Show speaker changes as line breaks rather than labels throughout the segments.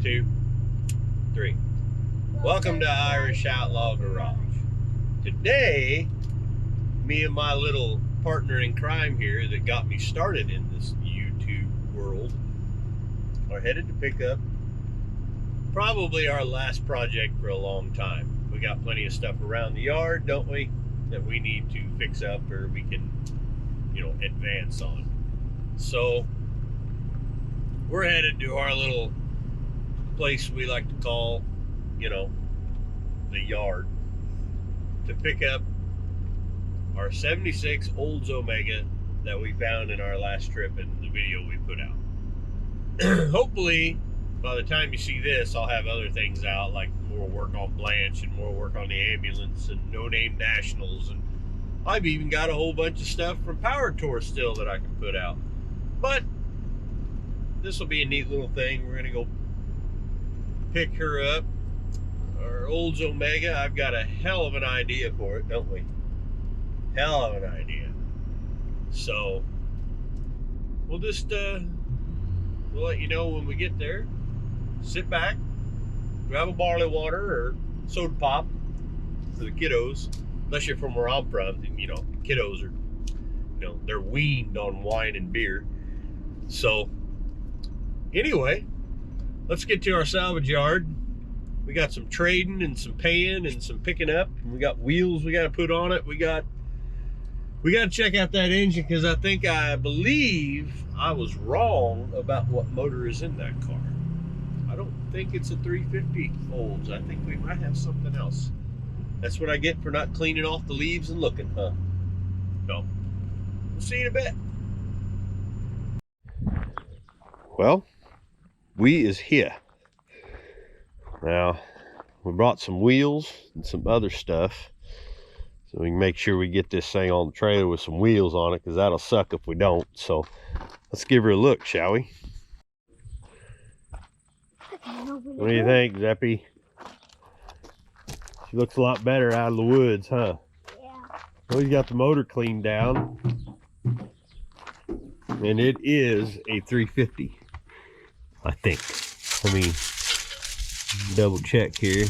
2, 3. Welcome to Irish Outlaw Garage. Today, me and my little partner in crime here that got me started in this YouTube world are headed to pick up probably our last project for a long time. We got plenty of stuff around the yard, don't we, that we need to fix up or we can, advance on. So we're headed to our little place we like to call, the yard, to pick up our 76 Oldsmobile that we found in our last trip in the video we put out. Hopefully, by the time you see this, I'll have other things out, like more work on Blanche and more work on the ambulance and no-name nationals, and I've even got a whole bunch of stuff from Power Tour still that I can put out. But this will be a neat little thing. We're gonna go pick her up, our Oldsmobile. I've got a hell of an idea for it, don't we? Hell of an idea. So we'll just we'll let you know when we get there. Sit back, grab a barley water or soda pop for the kiddos. Unless you're from where I'm from, kiddos are, they're weaned on wine and beer. So anyway, let's get to our salvage yard. We got some trading and some paying and some picking up. And we got wheels we got to put on it. We got to check out that engine, because I believe I was wrong about what motor is in that car. I don't think it's a 350 Olds. I think we might have something else. That's what I get for not cleaning off the leaves and looking, huh? So we'll see you in a bit. Well, we is here. Now, we brought some wheels and some other stuff so we can make sure we get this thing on the trailer with some wheels on it, because that'll suck if we don't. So let's give her a look, shall we? What do you think, Zeppy? She looks a lot better out of the woods, huh?
Yeah.
Well, he's got the motor cleaned down, and it is a 350, I think. Let me double check here.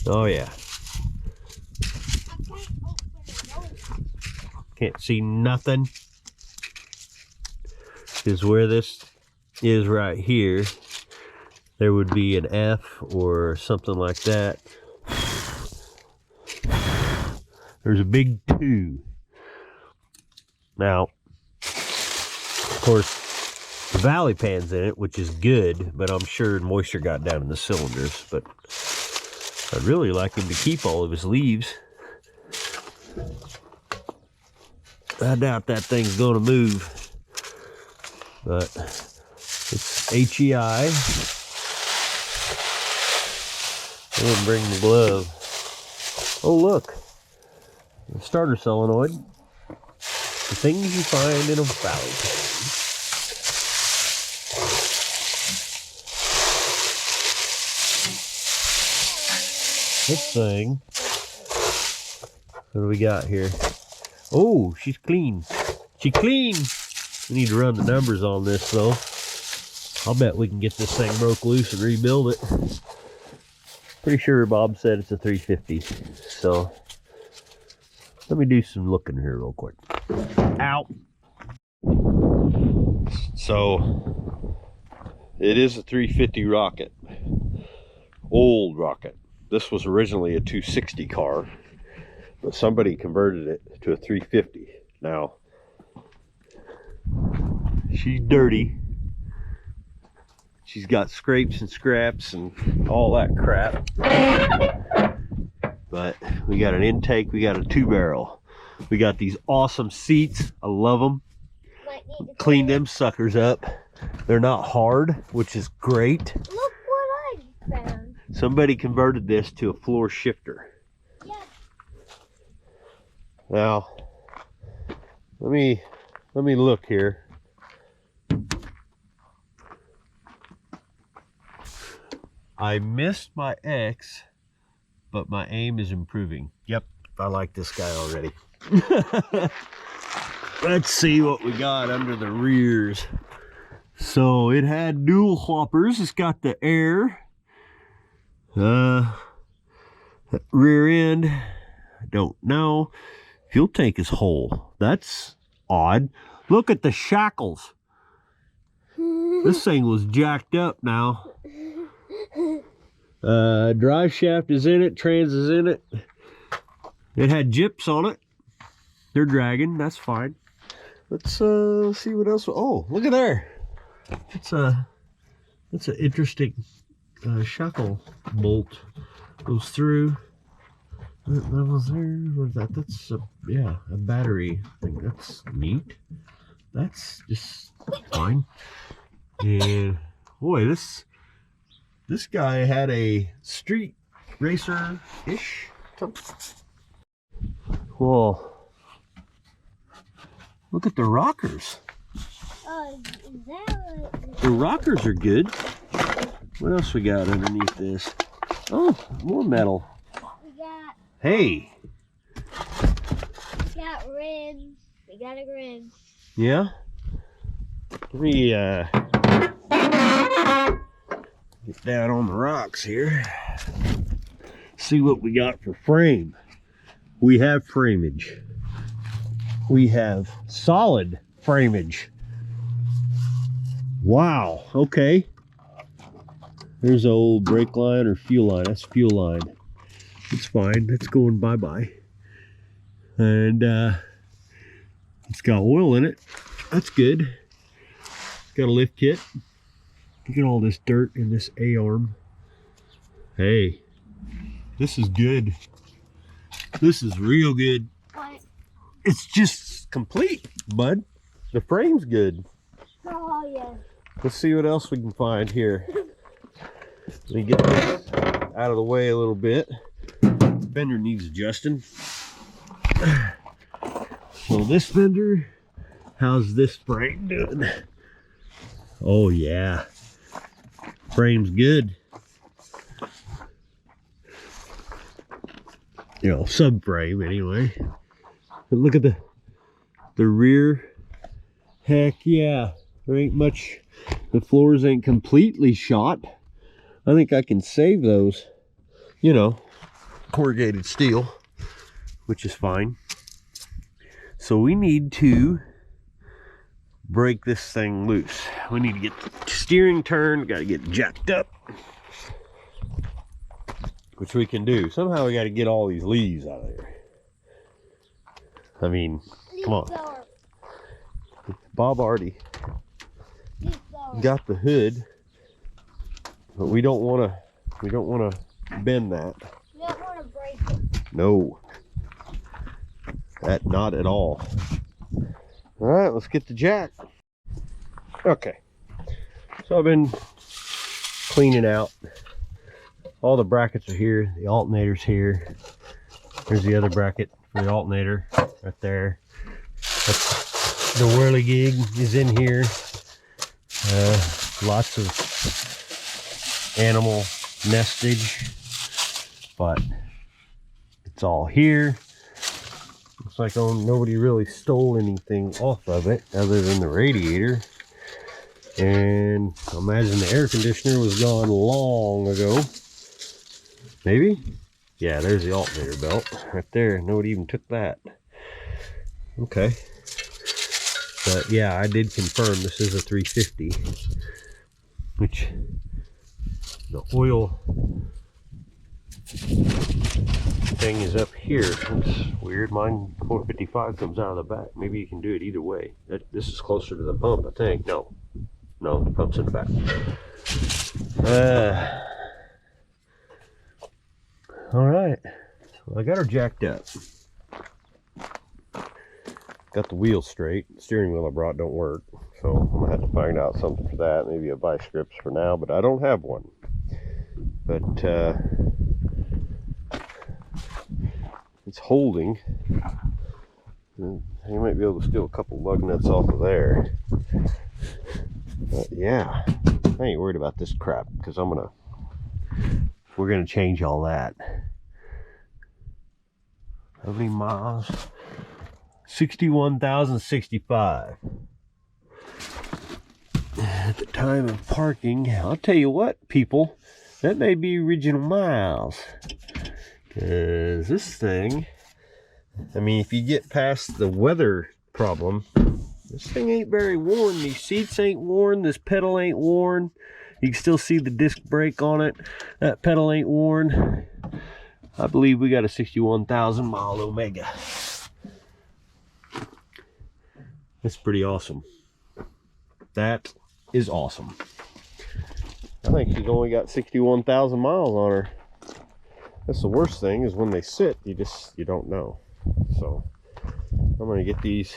Oh yeah. Can't see nothing. Is where this is right here. There would be an F or something like that. There's a big 2. Now, of course, the valley pan's in it, which is good, but I'm sure moisture got down in the cylinders. But I'd really like him to keep all of his leaves. I doubt that thing's gonna move, but it's HEI. I didn't bring the glove. Oh look, the starter solenoid. The things you find in a valley pan. This thing, what do we got here? Oh, she's clean. She clean. We need to run the numbers on this though. I'll bet we can get this thing broke loose and rebuild it. Pretty sure Bob said it's a 350. So let me do some looking here real quick. Ow. So it is a 350 rocket. Old rocket. This was originally a 260 car, but somebody converted it to a 350. Now, she's dirty. She's got scrapes and scraps and all that crap. But we got an intake, we got a 2-barrel. We got these awesome seats. I love them. Clean them suckers up. They're not hard, which is great.
Look what I found.
Somebody converted this to a floor shifter.
Yeah.
Now, let me look here. I missed my X, but my aim is improving. Yep, I like this guy already. Let's see what we got under the rears. So it had dual hoppers. It's got the air, rear end, I don't know. Fuel tank is whole. That's odd. Look at the shackles. This thing was jacked up now. Drive shaft is in it, trans is in it. It had jips on it. They're dragging, that's fine. Let's see what else. Oh, look at there. It's an interesting shackle bolt. Goes through. That was there. What is that? That's yeah, a battery thing. That's neat. That's just fine. And boy, this guy had a street racer-ish. Whoa. Look at the rockers.
Is that what...
The rockers are good. What else we got underneath this? Oh, more metal.
We got...
Hey.
We got rims. We got a rim.
Yeah? Let me get down on the rocks here. See what we got for frame. We have frameage. We have solid frameage. Wow, okay. There's an old brake line or fuel line. That's fuel line. It's fine. That's going bye-bye. And it's got oil in it. That's good. Got a lift kit. Look at all this dirt in this A-arm. Hey, this is good. This is real good.
What?
It's just complete, bud. The frame's good.
Oh, yeah.
Let's see what else we can find here. Let me get this out of the way a little bit. Fender needs adjusting. So this fender, how's this frame doing? Oh yeah, frame's good. You know, subframe anyway. But look at the rear. Heck yeah, there ain't much. The floors ain't completely shot. I think I can save those, you know, corrugated steel, which is fine. So we need to break this thing loose. We need to get the steering turned, got to get jacked up, which we can do. Somehow we got to get all these leaves out of there. I mean, come on. Bob already got the hood, but we don't want to bend that.
You don't want to break it.
No, that not at all. All right, let's get the jack. Okay, so I've been cleaning out. All the brackets are here. The alternator's here. Here's the other bracket for the alternator right there. That's the whirligig is in here. Lots of animal nestage, but it's all here. Looks like nobody really stole anything off of it other than the radiator. And I imagine the air conditioner was gone long ago. Maybe? Yeah, there's the alternator belt right there. Nobody even took that. Okay. But yeah, I did confirm this is a 350, which the oil thing is up here. It's weird. Mine 455 comes out of the back. Maybe you can do it either way. This is closer to the pump, I think. No, the pump's in the back. All right, well, I got her jacked up. Got the wheel straight. The steering wheel I brought don't work, so I'm gonna have to find out something for that. Maybe a vice grips for now, but I don't have one. But it's holding. You might be able to steal a couple lug nuts off of there. But yeah, I ain't worried about this crap because we're gonna change all that. How many miles? 61,065. at the time of parking. I'll tell you what, people, that may be original miles. Because this thing, I mean, if you get past the weather problem, this thing ain't very worn. These seats ain't worn. This pedal ain't worn. You can still see the disc brake on it. That pedal ain't worn. I believe we got a 61,000 mile Omega. That's pretty awesome. That is awesome. I think she's only got 61,000 miles on her. That's the worst thing, is when they sit, you don't know. So I'm gonna get these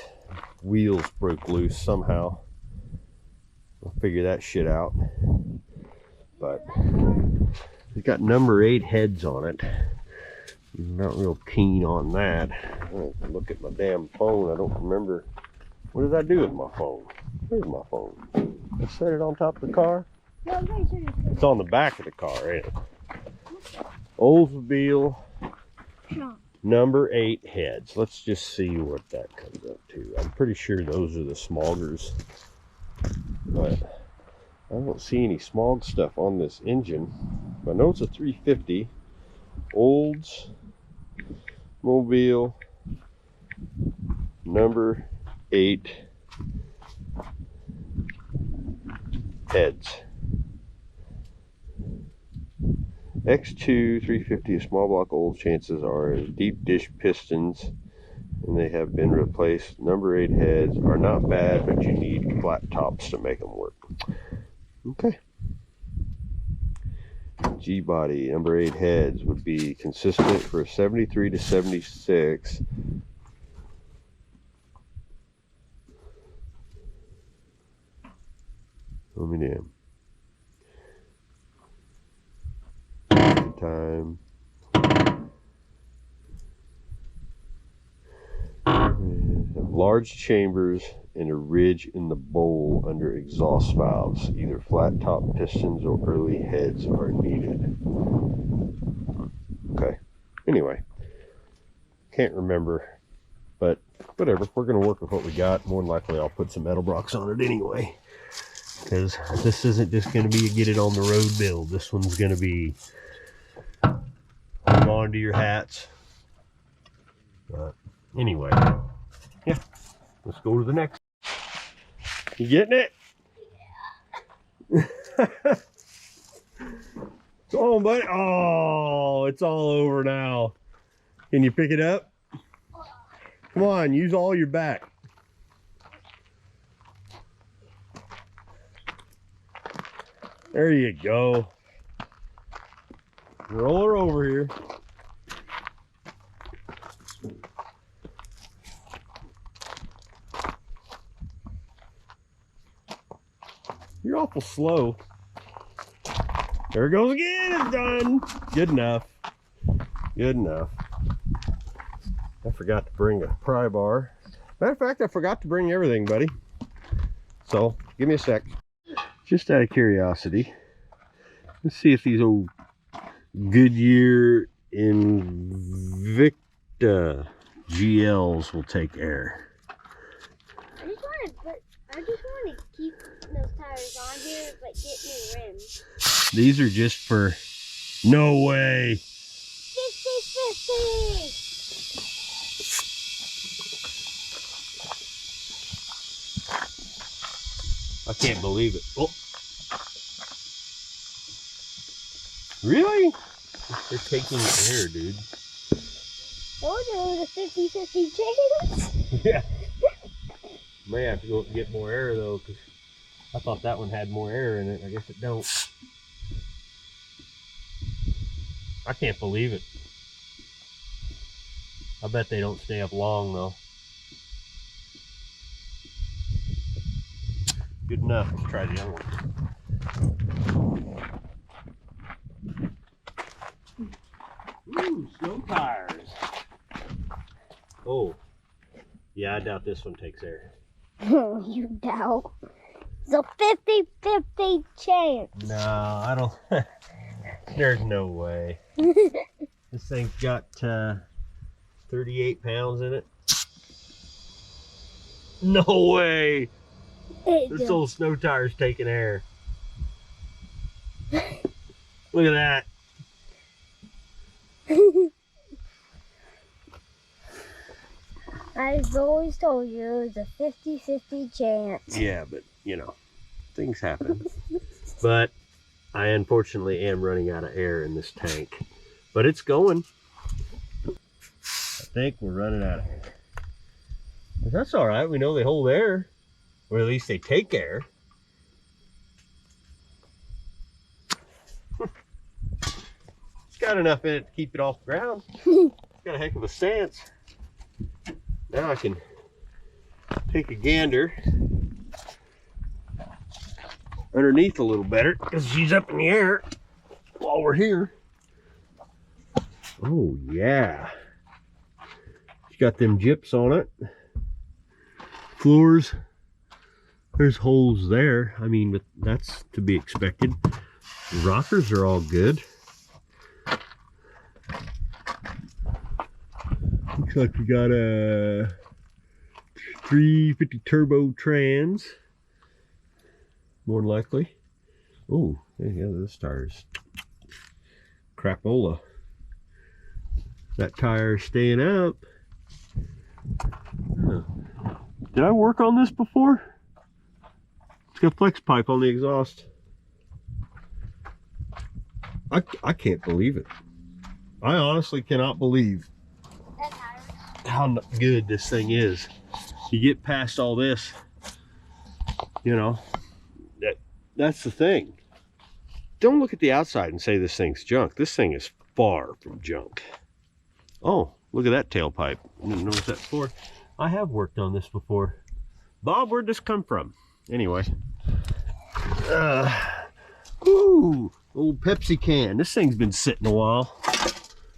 wheels broke loose somehow. We'll figure that shit out. But it's got number 8 heads on it. I'm not real keen on that. I have to look at my damn phone. I don't remember. What did I do with my phone? Where's my phone? I set it on top of the car?
No,
It's on the back of the car, ain't it? Oldsmobile number 8 heads. Let's just see what that comes up to. I'm pretty sure those are the smoggers. But I don't see any smog stuff on this engine. I know it's a 350. Oldsmobile number 8 heads. X2 350, a small block old, chances are deep dish pistons, and they have been replaced. Number 8 heads are not bad, but you need flat tops to make them work. Okay. G body number 8 heads would be consistent for 73 to 76. Let me damn. Time. Large chambers and a ridge in the bowl under exhaust valves. Either flat top pistons or early heads are needed. Okay. Anyway, can't remember, but whatever. We're gonna work with what we got. More than likely, I'll put some metal blocks on it anyway, because this isn't just gonna be a get it on the road build. This one's gonna be hold on to your hats. But anyway, yeah, let's go to the next. You getting it? Yeah. Come on, buddy. Oh, it's all over now. Can you pick it up? Come on, use all your back. There you go. Roll her over here. You're awful slow. There it goes again. It's done. Good enough. Good enough. I forgot to bring a pry bar. Matter of fact, I forgot to bring everything, buddy. So, give me a sec. Just out of curiosity, let's see if these old Goodyear Invicta GLs will take air.
I just want to keep those tires on here, but get new rims.
These are just for... No way!
50-50!
I can't believe it. Oh. Really? They're taking air, dude.
Told you it was a 50-50 chance.
Yeah. May have to go up and get more air though, because I thought that one had more air in it. I guess it don't. I can't believe it. I bet they don't stay up long though. Good enough. Let's try the other one. Ooh, snow tires. Oh. Yeah, I doubt this one takes air.
You doubt? It's a 50-50 chance.
No, I don't. There's no way. This thing's got 38 pounds in it. No way. This old snow tire's taking air. Look at that.
I've always told you it was a 50-50 chance.
Yeah, but you know, things happen. But I unfortunately am running out of air in this tank. But it's going. I think we're running out of air. But that's all right. We know they hold air. Or at least they take air. It's got enough in it to keep it off the ground. It's got a heck of a stance. Now I can take a gander underneath a little better because she's up in the air while we're here. Oh yeah. She's got them gyps on it. Floors. There's holes there. I mean, but that's to be expected. The rockers are all good. Looks like we got a 350 turbo trans. More than likely. Oh, yeah, this tire's crapola. That tire's staying up. Huh. Did I work on this before? It's got flex pipe on the exhaust. I can't believe it. I honestly cannot believe how good this thing is. You get past all this, you know, that's the thing. Don't look at the outside and say this thing's junk. This thing is far from junk. Oh, look at that tailpipe. I didn't notice that before. I have worked on this before. Bob, where'd this come from? Anyway. Ooh, old Pepsi can. This thing's been sitting a while.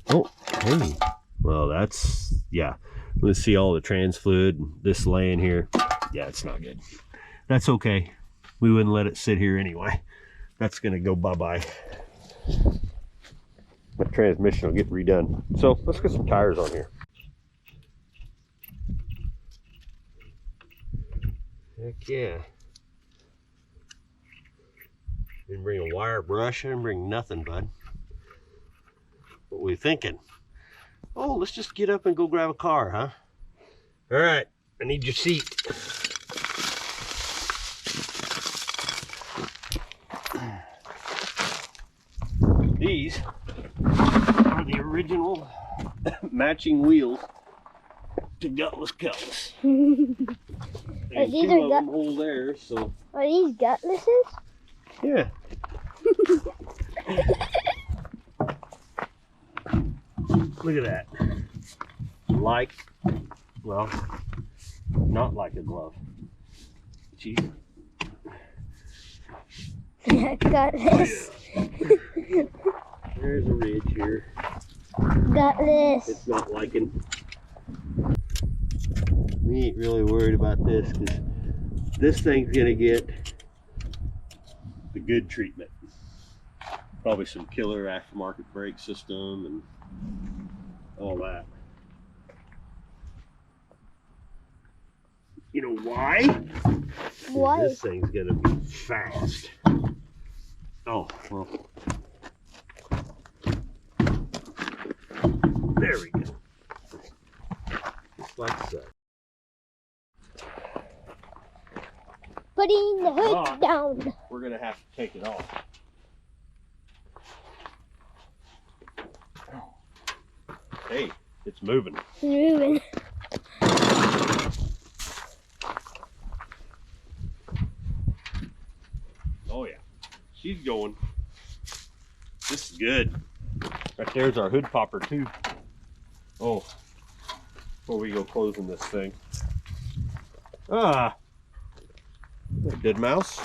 Oh, hey. Well, that's, yeah. Let's see all the trans fluid, this laying here. Yeah, it's not good. That's okay. We wouldn't let it sit here anyway. That's gonna go bye-bye. My transmission will get redone. So let's get some tires on here. Heck yeah. Didn't bring a wire brush, I didn't bring nothing, bud. What were we thinking? Oh, let's just get up and go grab a car, huh? All right, I need your seat. These are the original matching wheels to Gutless Cutlass. And
These
two
are
of them hold there, so.
Are these Gutlesses?
Yeah. Look at that. Like, well, not like a glove. Jeez.
Gutless.
There's a ridge here.
Gutless.
It's not liking. We ain't really worried about this because this thing's gonna get the good treatment. Probably some killer aftermarket brake system and all that. You know why?
Why?
This thing's gonna be fast. Oh, well. There we go. Just like so.
Putting the hood down.
We're gonna have to take it off. Hey, it's moving.
It's moving.
Oh yeah, she's going. This is good. Right there's our hood popper too. Oh, before we go closing this thing. Ah, dead mouse.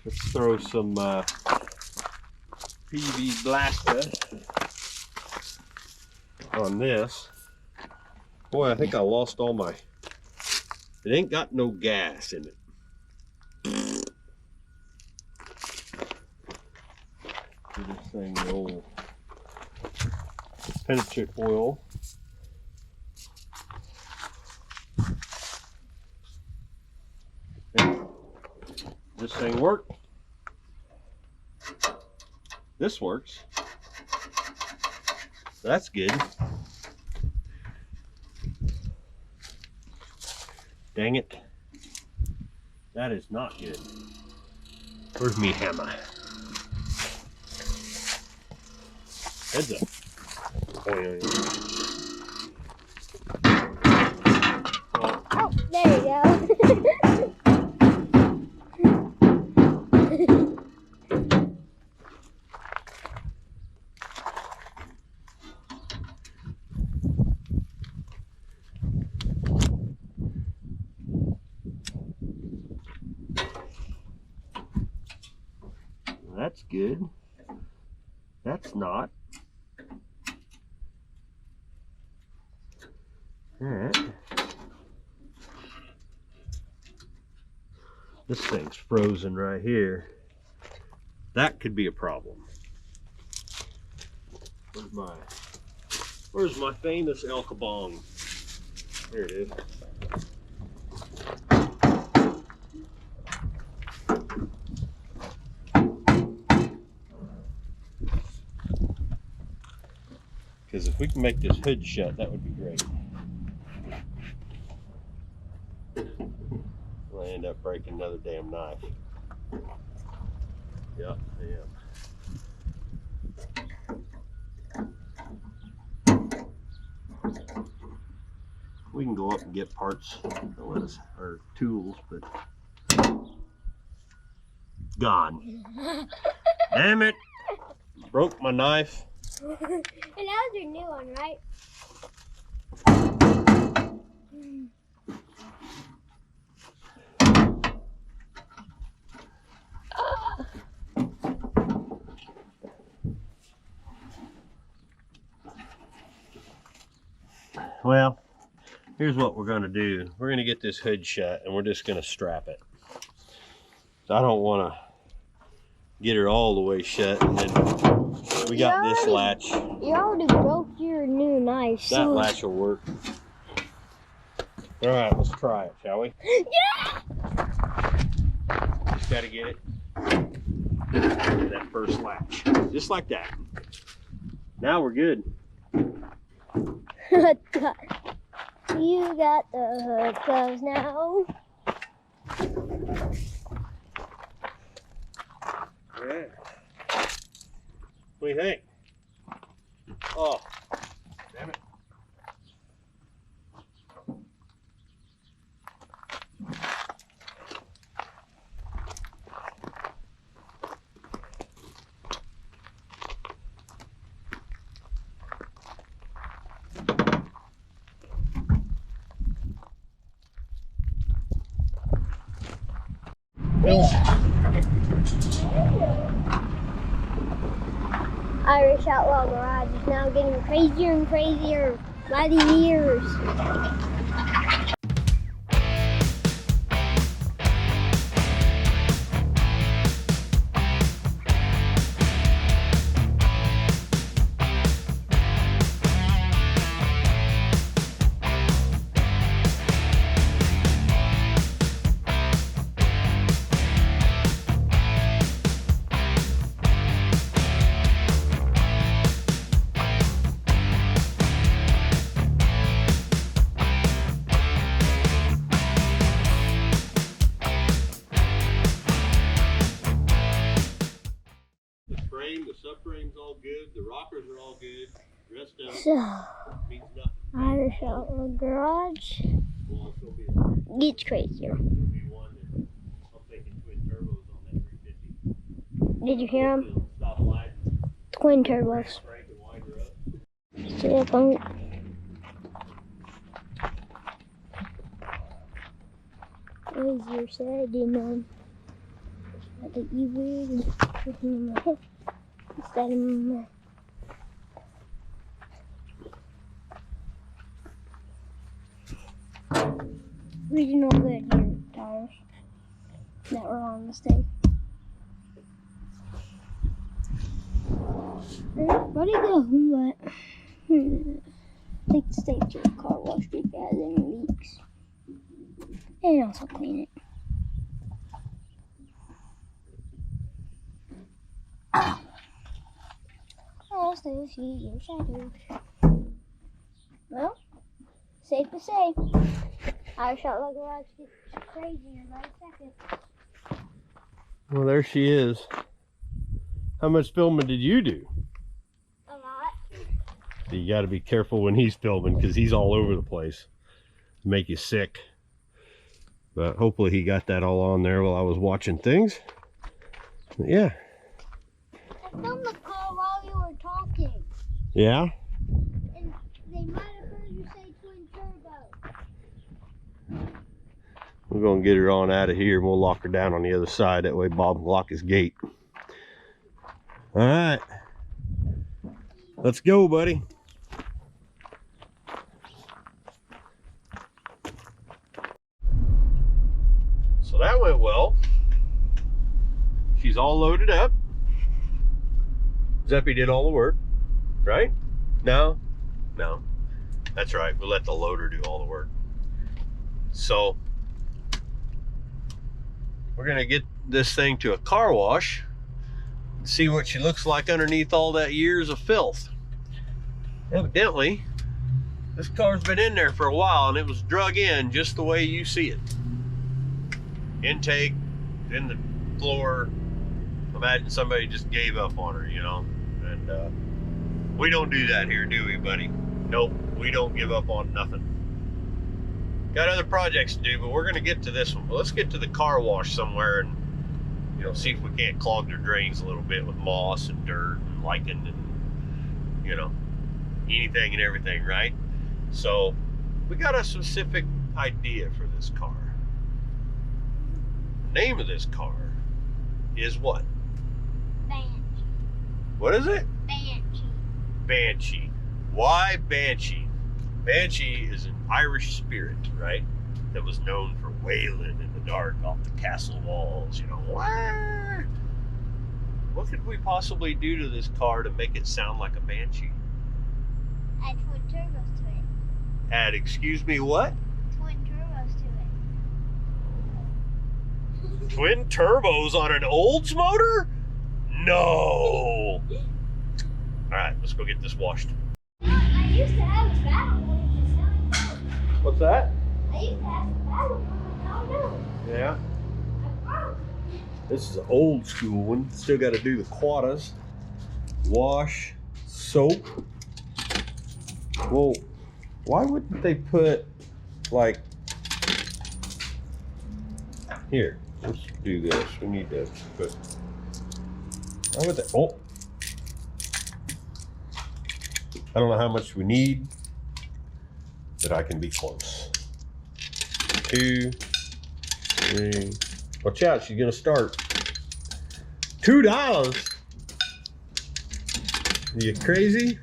Let's throw some PV blaster on this. Boy, I think I lost all my. It ain't got no gas in it. Give this thing the old penetrant oil. This thing work. This works. That's good. Dang it. That is not good. Where's me hammer? Heads up.
Oh, there you go.
That's good. That's not. Alright. This thing's frozen right here. That could be a problem. Where's my famous El Kabong? There it is. Because if we can make this hood shut, that would be great. I'll end up breaking another damn knife. Yep, I am. We can go up and get parts or tools, but gone. Damn it! Broke my knife.
And that was your new one, right?
Well, here's what we're going to do. We're going to get this hood shut and we're just going to strap it. So I don't want to get her all the way shut. And then we got this latch.
You already broke your new knife.
That latch will work. All right, let's try it, shall we?
Yeah!
Just got to get it. That first latch. Just like that. Now we're good.
You got the hood closed now.
Yeah. What do you think? Oh, damn it.
Irish Outlaw Garage is now getting crazier and crazier by the years.
The subframe's all good, the rockers are all good, the rest of it
So,
means nothing.
Irish Outlaw Garage
Well, it's gonna be
gets crazier.
one that I'm thinking twin turbos on that 350.
Did you hear him?
Stop light,
Twin turbos.
crank and wind her up.
See that thing? Crazier said, didn't know. That you weird. Instead of original Goodyear tires that were on the stake. Everybody go, but take the stake to the car wash if it has any leaks. And also clean it. still see your shadows. Well, safe to say, Irish Outlaw Garage gets crazier by the second.
Well, there she is. How much filming did you do?
A lot.
So you got to be careful when he's filming because he's all over the place. Make you sick. But hopefully he got that all on there while I was watching things. But yeah.
I filmed the car while you were talking.
Yeah?
And they might have heard you say twin turbo.
We're going to get her on out of here and we'll lock her down on the other side. That way Bob can lock his gate. All right. Let's go, buddy. So that went well. She's all loaded up. Zeppy did all the work, right? No? No. That's right. We'll let the loader do all the work. So we're going to get this thing to a car wash and see what she looks like underneath all that years of filth. Evidently, this car's been in there for a while and it was drug in just the way you see it. Intake, in the floor. Imagine somebody just gave up on her, you know. And we don't do that here, do we, buddy? Nope, we don't give up on nothing. Got other projects to do, but we're gonna get to this one. But let's get to the car wash somewhere and, you know, see if we can't clog their drains a little bit with moss and dirt and lichen and, you know, anything and everything, right? So we got a specific idea for this car. The name of this car is what?
Banshee.
What is it?
Banshee.
Banshee. Why Banshee? Banshee is an Irish spirit, right? That was known for wailing in the dark off the castle walls, you know. Wah! What could we possibly do to this car to make it sound like a Banshee?
Add twin turbos to it.
Add, excuse me, what?
Twin turbos to it.
Twin turbos on an Oldsmobile? No! All right, let's go get this washed.
I used to have a battle one.
What's that?
I used to have a battle one. I don't know.
Yeah.
I broke.
This is an old school one. Still got to do the quadas. Wash, soap. Well, why wouldn't they put, like, here, let's do this. We need to put, why would they, oh. I don't know how much we need, but I can be close. 2, 3, watch out, she's gonna start. $2. Are you crazy?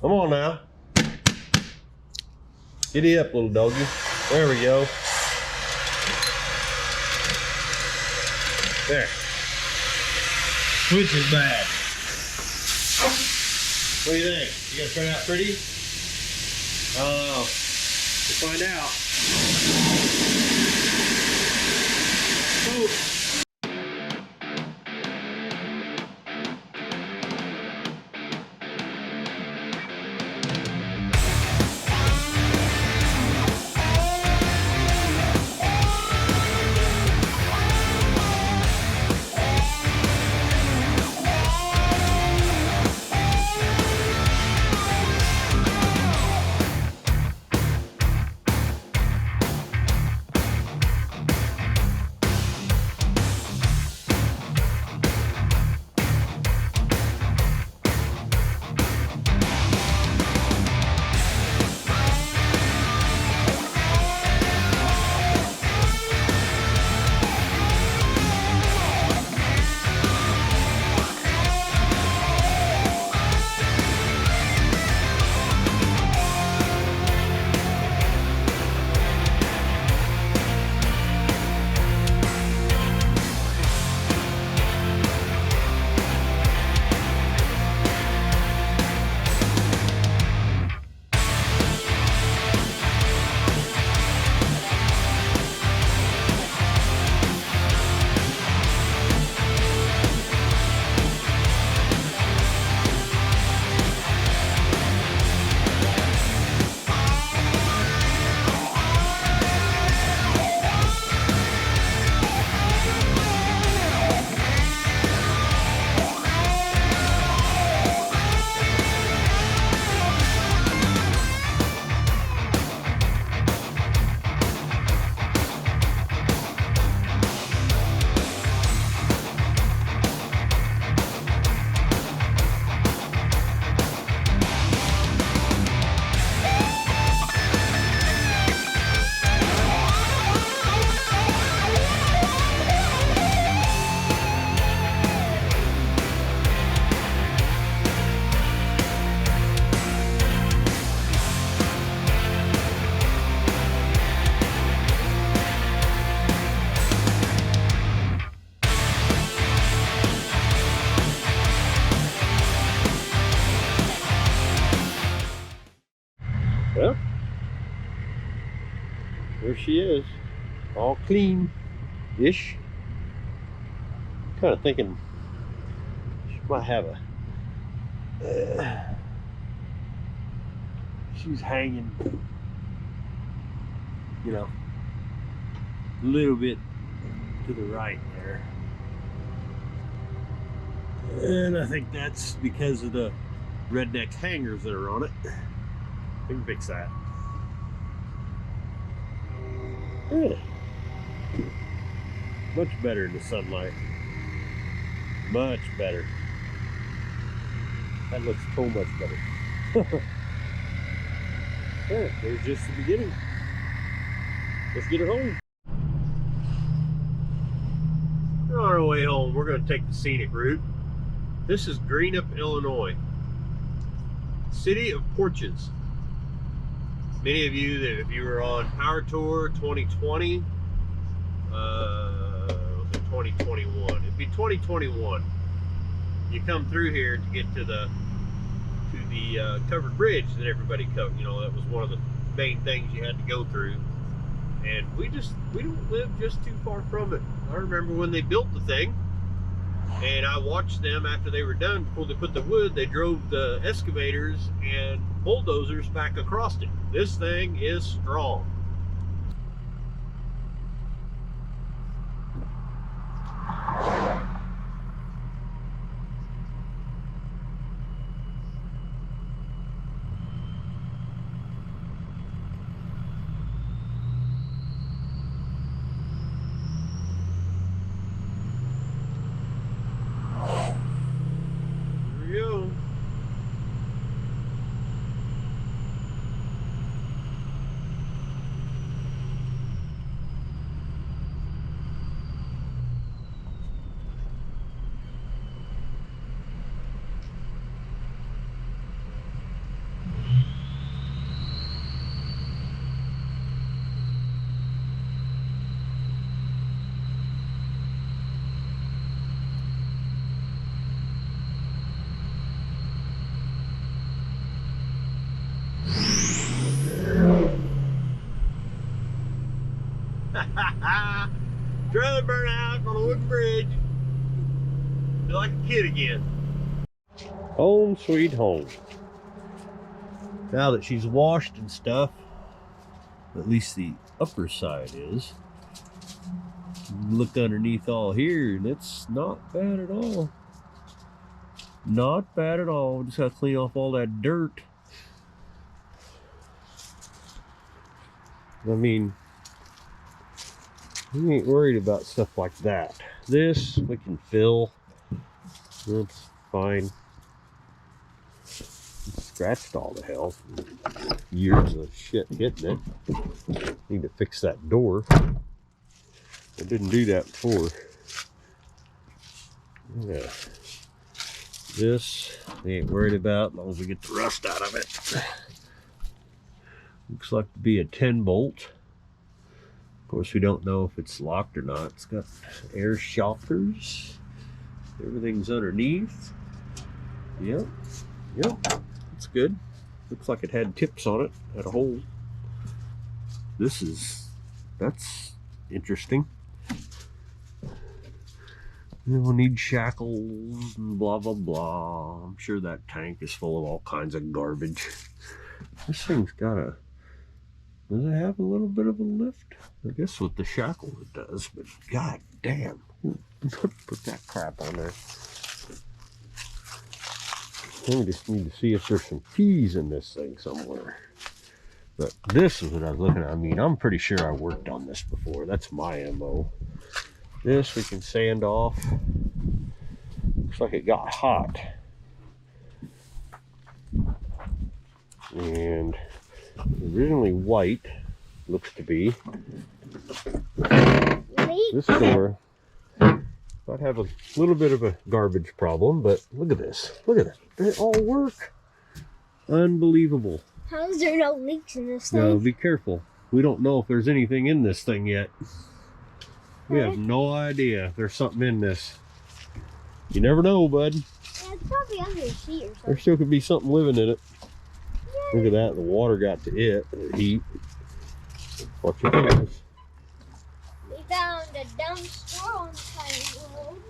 Come on now. Giddy up, little doggy. There we go. There. Switch is bad. What do you think? You gonna turn out pretty? I don't know. We'll find out. Oh. she is. All clean-ish. Kind of thinking she might have a... she's hanging, you know, a little bit to the right there. And I think that's because of the redneck hangers that are on it. We can fix that. Yeah. Much better in the sunlight. Much better. That looks so much better. Yeah, there's just the beginning. Let's get her home. On our way home, we're going to take the scenic route. This is Greenup, Illinois. City of Porches. Many of you that if you were on Power Tour 2020, was it 2021? It'd be 2021. You come through here to get to the covered bridge that everybody covered. You know, that was one of the main things you had to go through. And we don't live just too far from it. I remember when they built the thing, and I watched them after they were done. Before they put the wood, they drove the excavators and bulldozers back across it. This thing is strong. Trailer burnout on a wooden bridge. Feel like a kid again. Home sweet home. Now that she's washed and stuff, at least the upper side is. Look underneath all here, and it's not bad at all. Not bad at all. Just gotta clean off all that dirt. I mean, we ain't worried about stuff like that. This we can fill. That's fine. Scratched all the hell. Years of shit hitting it. Need to fix that door. I didn't do that before. Yeah. This we ain't worried about as long as we get the rust out of it. Looks like to be a 10 bolt. Of course, we don't know if it's locked or not. It's got air shockers. Everything's underneath. Yep. Yep. That's good. Looks like it had tips on it. Had a hole. That's interesting. We'll need shackles and blah, blah, blah. I'm sure that tank is full of all kinds of garbage. This thing's got a... Does it have a little bit of a lift? I guess with the shackle it does, but god damn. Put that crap on there. We just need to see if there's some keys in this thing somewhere. But this is what I was looking at. I mean, I'm pretty sure I worked on this before. That's my MO. This we can sand off. Looks like it got hot. And originally white, looks to be. This door might have a little bit of a garbage problem, but look at this. Look at it. They all work. Unbelievable.
How is there no leaks in this thing?
Now, be careful. We don't know if there's anything in this thing yet. We have no idea if there's something in this. You never know, bud.
Yeah, it's probably under a seat or something.
There still could be something living in it. Yeah. Look at that. The water got to it. The heat. Watch your fingers.
We found a dumb squirrel on the side of the road.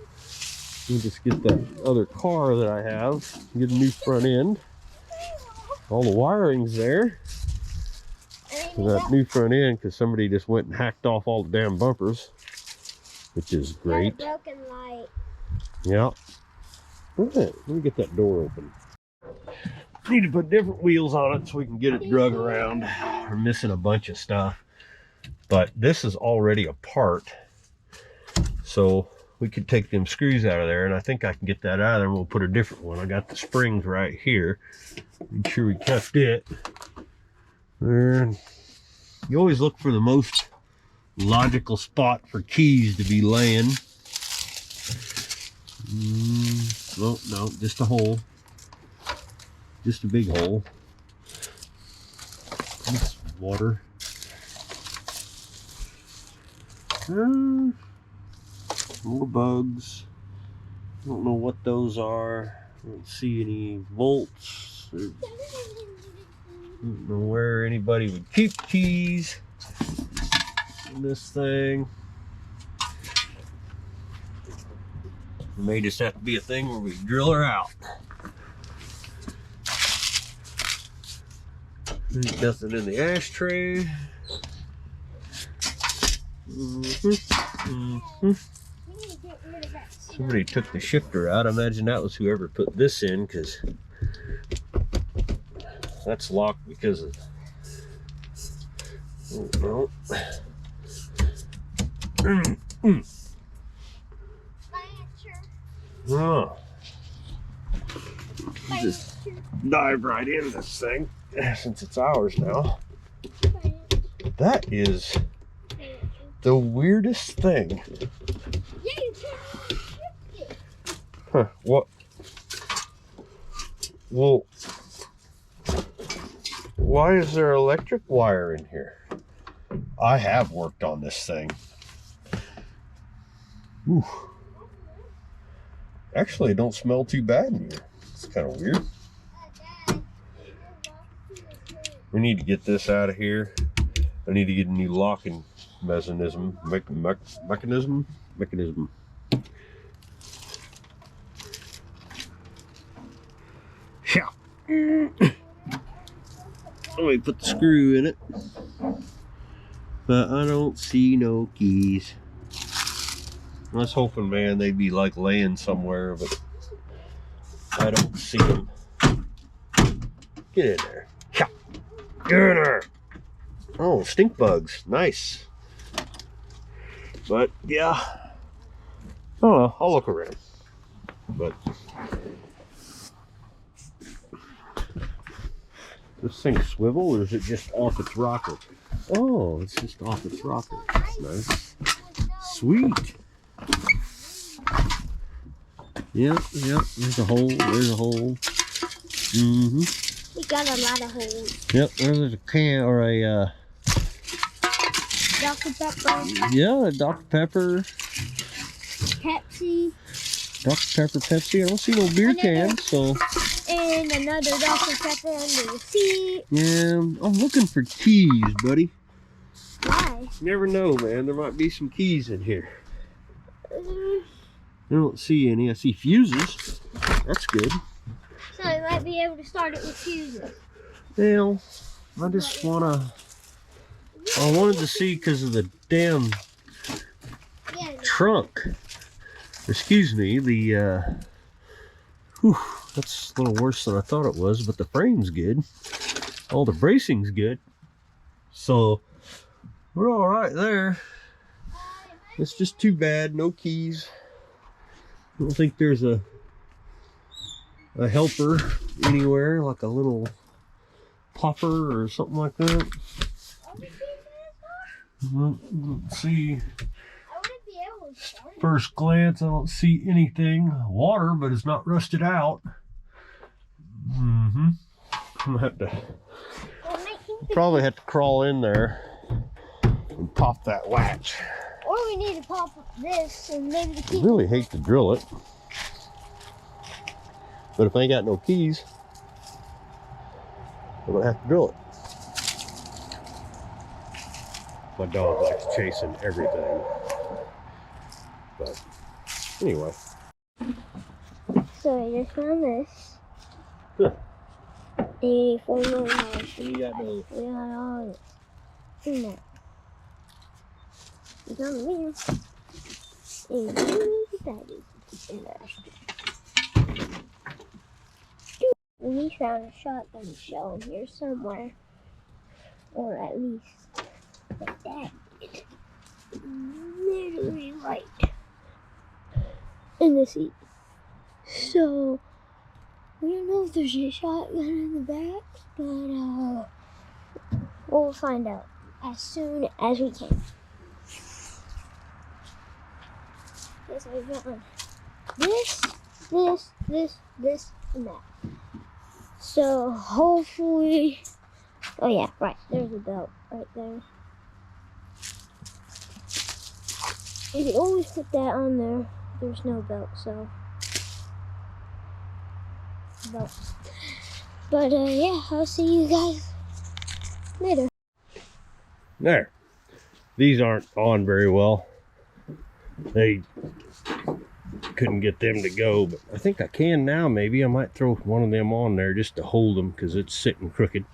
Let me just get that other car that I have. Get a new front end. All the wiring's there. For that new front end, because somebody just went and hacked off all the damn bumpers, which is great.
Got a broken light.
Yeah. Let me get that door open. Need to put different wheels on it so we can get it drug around. We're missing a bunch of stuff. But this is already apart. So we could take them screws out of there, and I think I can get that out of there, and we'll put a different one. I got the springs right here. Make sure we kept it. And you always look for the most logical spot for keys to be laying. Oh, no, just a hole. Just a big hole. This water. More bugs. I don't know what those are. I don't see any bolts. I don't know where anybody would keep keys in this thing. It may just have to be a thing where we drill her out. There's nothing in the ashtray. Somebody took the shifter out. I imagine that was whoever put this in, because that's locked because of... Oh, no. Oh. Just dive right into this thing, since it's ours now. That is the weirdest thing. Huh, what? Well, why is there electric wire in here? I have worked on this thing. Ooh. Actually, it don't smell too bad in here. It's kind of weird. We need to get this out of here. I need to get a new locking mechanism. Mechanism. Yeah. Let me put the screw in it. But I don't see no keys. I was hoping, man, they'd be like laying somewhere, but I don't see them. Get in there. Yeah. Get in there. Oh, stink bugs. Nice. But, yeah. I don't know. I'll look around. But this thing swivel, or is it just off its rocker? Oh, it's just off its rocker. That's nice. Sweet. Yep. There's a hole.
We got a lot of holes.
Yep, there's a can or a
Dr. Pepper.
Yeah, Dr. Pepper.
Pepsi.
Dr. Pepper, Pepsi. I don't see no beer cans, so.
And another Dr. Pepper under the seat.
Yeah, I'm looking for keys, buddy.
Why?
You never know, man. There might be some keys in here. I don't see any. I see fuses. That's good.
So we might be able to start it with fuses.
Well, I just wanted to see because of the damn trunk. Excuse me, that's a little worse than I thought it was, but the frame's good. All the bracing's good. So we're all right there. It's just too bad, no keys. I don't think there's a helper anywhere, like a little popper or something like that. Let's see. First glance, I don't see anything. Water, but it's not rusted out. I'm gonna have to probably have to crawl in there and pop that latch.
Or we need to pop this and maybe the key.
I really hate to drill it, but if I ain't got no keys, I'm gonna have to drill it. My dog likes chasing everything. But anyway.
So I just found this.
Huh.
84 million.
You got those.
We got all of it in there. It's on the wheel. And that is in there. And we found a shotgun shell in here somewhere. Or at least like that. It's literally right in the seat. So we don't know if there's a shotgun in the back, but we'll find out as soon as we can. Yes, I found this, and that. So hopefully, oh yeah, right, there's a belt right there. You can always put that on there. There's no belt, so belt. But yeah, I'll see you guys later.
There. These aren't on very well. They couldn't get them to go, but I think I can now. Maybe I might throw one of them on there just to hold them because it's sitting crooked.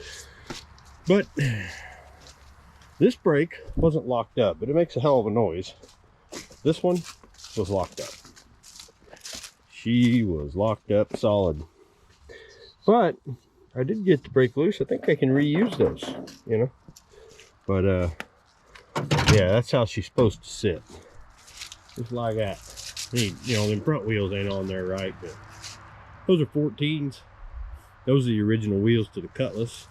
But this brake wasn't locked up, but it makes a hell of a noise. This one was locked up. She was locked up solid. But I did get the brake loose. I think I can reuse those, you know. But yeah, that's how she's supposed to sit. Just like that. You know, them front wheels ain't on there right, but those are 14s. Those are the original wheels to the Cutlass.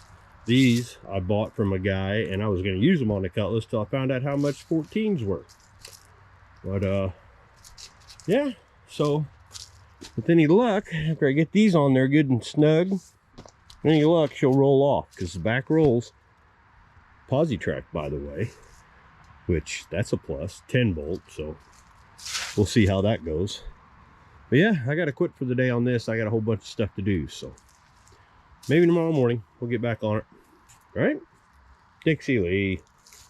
These I bought from a guy, and I was going to use them on the Cutlass till I found out how much 14s were. But yeah, so with any luck, after I get these on there good and snug, with any luck, she'll roll off, because the back rolls Posi-Track, by the way, which that's a plus, 10 bolt, so we'll see how that goes. But yeah, I gotta quit for the day on this. I got a whole bunch of stuff to do, so maybe tomorrow morning we'll get back on it. All right, Dixie Lee,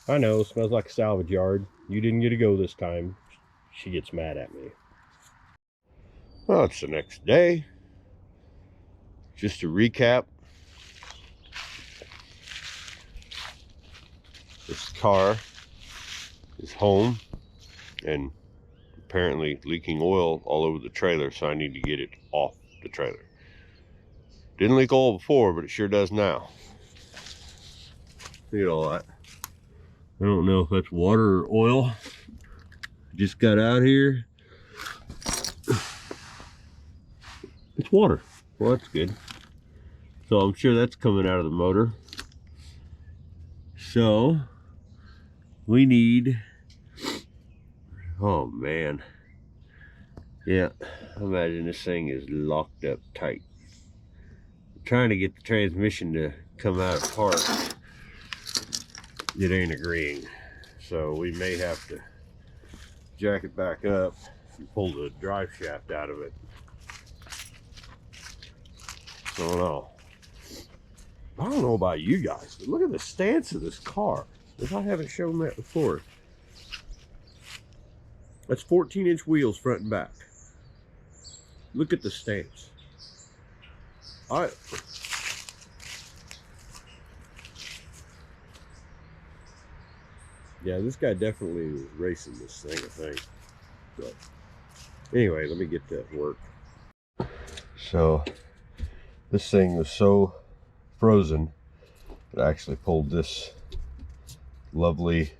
I know, smells like a salvage yard. You didn't get to go this time. She gets mad at me. Well, it's the next day. Just to recap, this car is home and apparently leaking oil all over the trailer, so I need to get it off the trailer. Didn't leak oil before, but it sure does now. Look at all that. I don't know if that's water or oil. Just got out here. It's water. Well, that's good. So I'm sure that's coming out of the motor. So we need, oh man. Yeah, imagine this thing is locked up tight. I'm trying to get the transmission to come out apart. It ain't agreeing. So we may have to jack it back up and pull the drive shaft out of it. I don't know about you guys, but look at the stance of this car. If I haven't shown that before. That's 14-inch wheels front and back. Look at the stance. Yeah, this guy definitely was racing this thing, I think. But anyway, let me get that work. So this thing was so frozen, it actually pulled this lovely,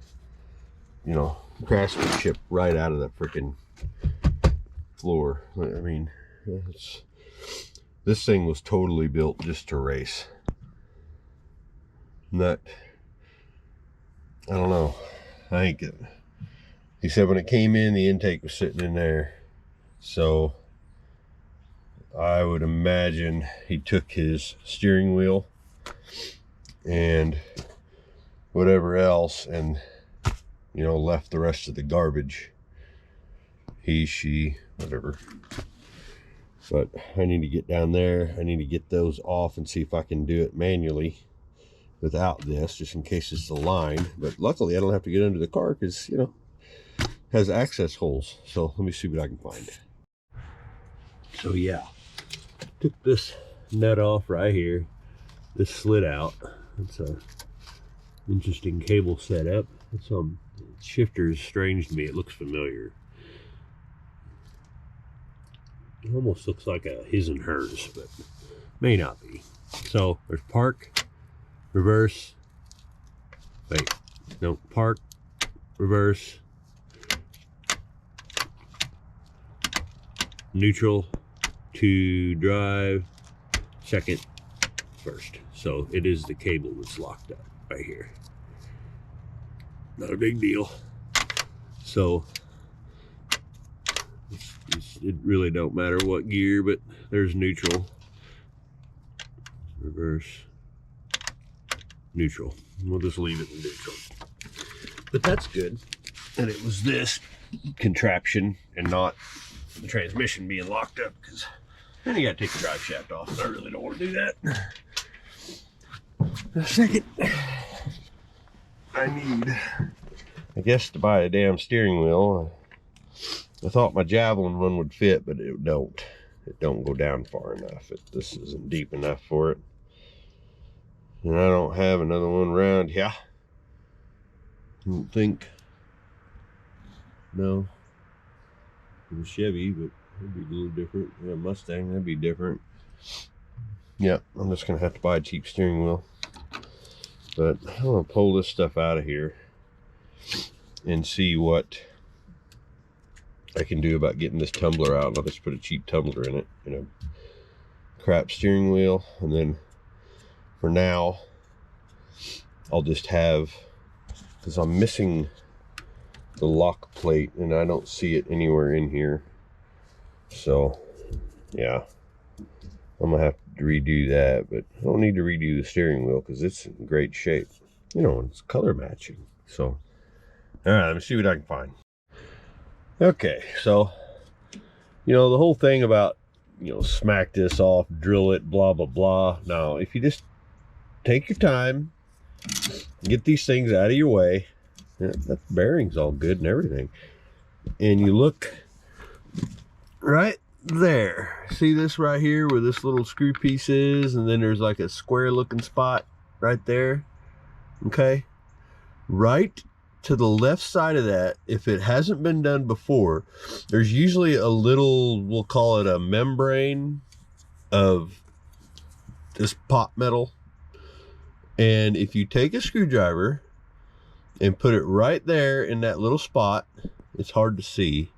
you know, craftsmanship right out of the freaking floor. I mean, this thing was totally built just to race. I don't know. I think he said when it came in, the intake was sitting in there. So I would imagine he took his steering wheel and whatever else and, you know, left the rest of the garbage. He, she, whatever. But I need to get down there. I need to get those off and see if I can do it manually without this, just in case it's the line. But luckily I don't have to get under the car because, you know, it has access holes. So let me see what I can find. So yeah, took this nut off right here. This slid out. It's a interesting cable setup. Some shifter is strange to me. It looks familiar. It almost looks like a his and hers, but may not be. So there's park, reverse, wait, no, park, reverse, neutral, to drive, second, first. So it is the cable that's locked up right here. Not a big deal. So it really don't matter what gear, but there's neutral, reverse, neutral. We'll just leave it in neutral. But that's good. And it was this contraption and not the transmission being locked up, because then you gotta take the drive shaft off, and I really don't want to do that. A second, I need, I guess, to buy a damn steering wheel. I thought my Javelin one would fit, but it don't. It don't go down far enough. This isn't deep enough for it. And I don't have another one around here. I don't think. No. It was Chevy, but it'd be a little different. Yeah, Mustang, that'd be different. Yeah, I'm just gonna have to buy a cheap steering wheel. But I'm gonna pull this stuff out of here and see what I can do about getting this tumbler out. I'll just put a cheap tumbler in it and a crap steering wheel, and then for now I'll just have, because I'm missing the lock plate and I don't see it anywhere in here. So yeah, I'm gonna have to redo that, but I don't need to redo the steering wheel because it's in great shape. You know, it's color matching. So all right, let me see what I can find. Okay, so, you know, the whole thing about, you know, smack this off, drill it, blah, blah, blah. Now, if you just take your time, get these things out of your way, yeah, that bearing's all good and everything, and you look right there. See this right here where this little screw piece is, and then there's like a square looking spot right there, okay? Right to the left side of that, if it hasn't been done before, there's usually a little, we'll call it a membrane of this pot metal. And if you take a screwdriver and put it right there in that little spot, it's hard to see,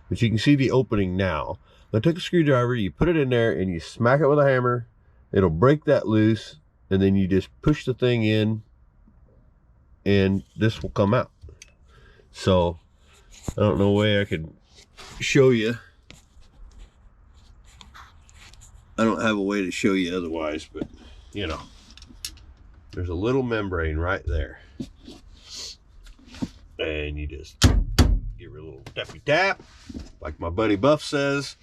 but you can see the opening now. But take a screwdriver, you put it in there and you smack it with a hammer, it'll break that loose, and then you just push the thing in and this will come out. So I don't know a way I could show you. I don't have a way to show you otherwise, but you know, there's a little membrane right there, and you just give her a little tappy tap like my buddy Buff says,